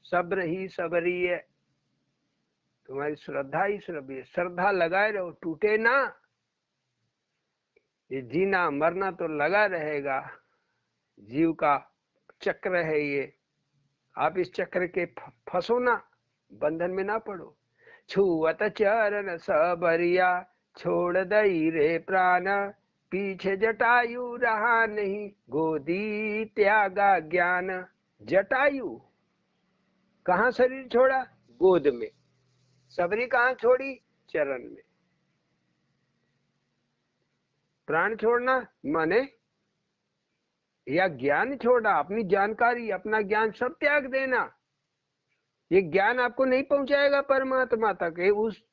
सब्र ही सबरी है, तुम्हारी श्रद्धा ही सबरी है। श्रद्धा लगाए रहो, टूटे ना। ये जीना मरना तो लगा रहेगा, जीव का चक्र है ये। आप इस चक्र के फंसो ना, बंधन में ना पड़ो। छुअत चरण सबरिया छोड़ दई रे प्राण, पीछे जटायु रहा नहीं गोदी त्यागा ज्ञान। जटायु कहाँ शरीर छोड़ा? गोद में। सबरी कहाँ छोड़ी? चरण में। प्राण छोड़ना माने या ज्ञान छोड़ा, अपनी जानकारी अपना ज्ञान सब त्याग देना। ये ज्ञान आपको नहीं पहुंचाएगा परमात्मा तक। उस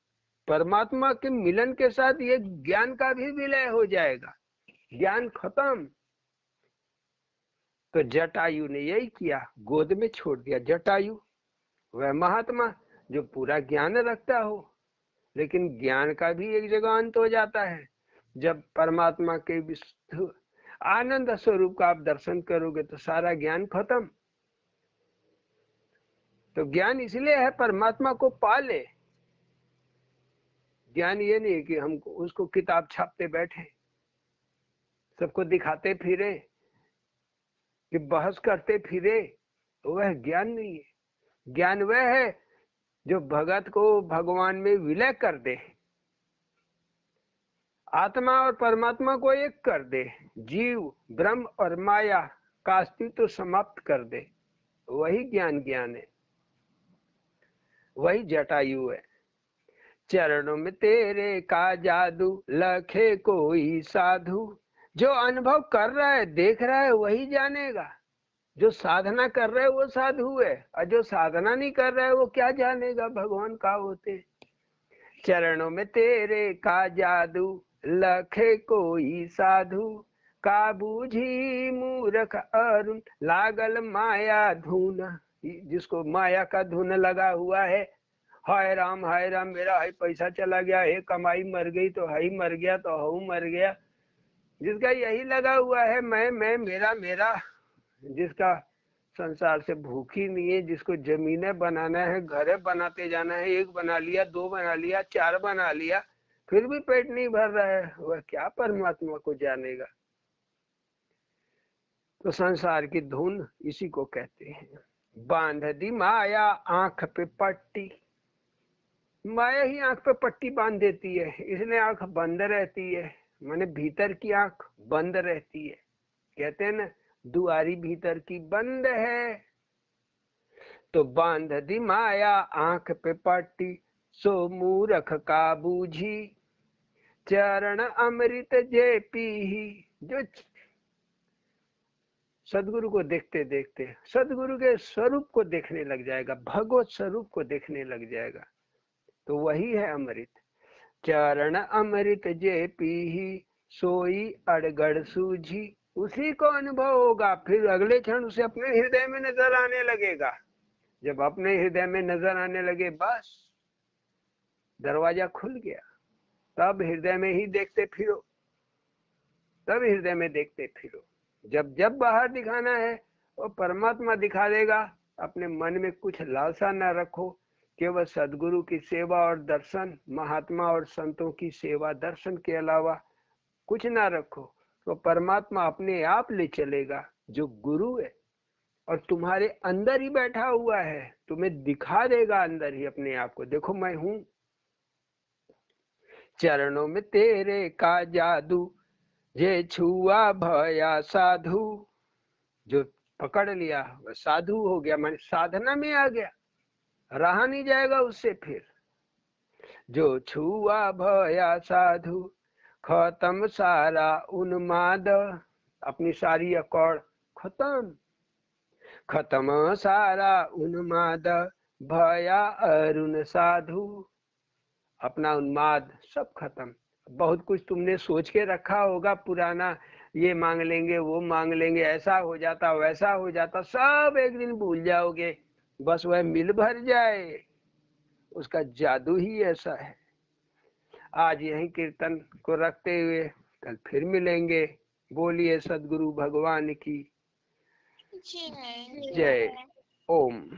परमात्मा के मिलन के साथ ये ज्ञान का भी विलय हो जाएगा, ज्ञान खत्म। तो जटायु ने यही किया, गोद में छोड़ दिया। जटायु वह महात्मा जो पूरा ज्ञान रखता हो, लेकिन ज्ञान का भी एक जगह अंत हो जाता है। जब परमात्मा के आनंद स्वरूप का आप दर्शन करोगे तो सारा ज्ञान खत्म। तो ज्ञान इसलिए है परमात्मा को पाले। ज्ञान ये नहीं कि हम उसको किताब छापते बैठे, सबको दिखाते फिरे, कि बहस करते फिरे, वह ज्ञान नहीं है। ज्ञान वह है जो भगत को भगवान में विलय कर दे, आत्मा और परमात्मा को एक कर दे, जीव ब्रह्म और माया का अस्तित्व समाप्त कर दे। वही ज्ञान ज्ञान है, वही जटायु है। चरणों में तेरे का जादू लखे कोई साधु, जो अनुभव कर रहा है देख रहा है वही जानेगा। जो साधना कर रहा है वो साधु है, और जो साधना नहीं कर रहा है वो क्या जानेगा भगवान का होते। चरणों में तेरे का जादू लखे कोई साधु, का बूझी मूर्ख अरुण लागल माया धुन। जिसको माया का धुन लगा हुआ है, हाय राम मेरा है पैसा चला गया, है कमाई मर गई तो है मर गया, तो हूँ मर गया। जिसका यही लगा हुआ है मैं मेरा मेरा, जिसका संसार से भूखी नहीं है, जिसको जमीनें बनाना है, घरे बनाते जाना है, एक बना लिया, दो बना लिया, चार बना लिया, फिर भी पेट नहीं भर रहा है, वह क्या परमात्मा को जानेगा। तो संसार की धुन इसी को कहते हैं। बांध दी माया आंख पे पट्टी, माया ही आंख पे पट्टी बांध देती है, इसलिए आंख बंद रहती है। माने भीतर की आंख बंद रहती है। कहते हैं ना, दुआरी भीतर की बंद है। तो बांध दी माया आंख पे पट्टी, सो मूर्ख का बूझी, चरण अमृत जे पी। जो सदगुरु को देखते देखते सदगुरु के स्वरूप को देखने लग जाएगा, भगवत स्वरूप को देखने लग जाएगा, तो वही है अमृत। चरण अमृत जे पी, सोई अड़गड़ सूझी। उसी को अनुभव होगा, फिर अगले क्षण उसे अपने हृदय में नजर आने लगेगा। जब अपने हृदय में नजर आने लगे, बस दरवाजा खुल गया। तब हृदय में ही देखते फिरो, तब हृदय में देखते फिरो। जब जब बाहर दिखाना है वो परमात्मा दिखा देगा। अपने मन में कुछ लालसा न रखो, केवल सदगुरु की सेवा और दर्शन, महात्मा और संतों की सेवा दर्शन के अलावा कुछ ना रखो, तो परमात्मा अपने आप ले चलेगा। जो गुरु है और तुम्हारे अंदर ही बैठा हुआ है, तुम्हें दिखा देगा अंदर ही अपने आप को। देखो मैं हूं, चरणों में तेरे का जादू, जे छुआ भया साधु। जो पकड़ लिया वह साधु हो गया, माने साधना में आ गया, रहा नहीं जाएगा उससे फिर। जो छुआ भया साधु, खत्म सारा उन्माद। अपनी सारी अकड़ खत्म, खत्म सारा उन्माद, भया अरुण साधु। अपना उन्माद सब खत्म। बहुत कुछ तुमने सोच के रखा होगा पुराना, ये मांग लेंगे वो मांग लेंगे, ऐसा हो जाता वैसा हो जाता, सब एक दिन भूल जाओगे। बस वह मिल भर जाए, उसका जादू ही ऐसा है। आज यही कीर्तन को रखते हुए कल फिर मिलेंगे। बोलिए सद्गुरु भगवान की जय। जय। ओम।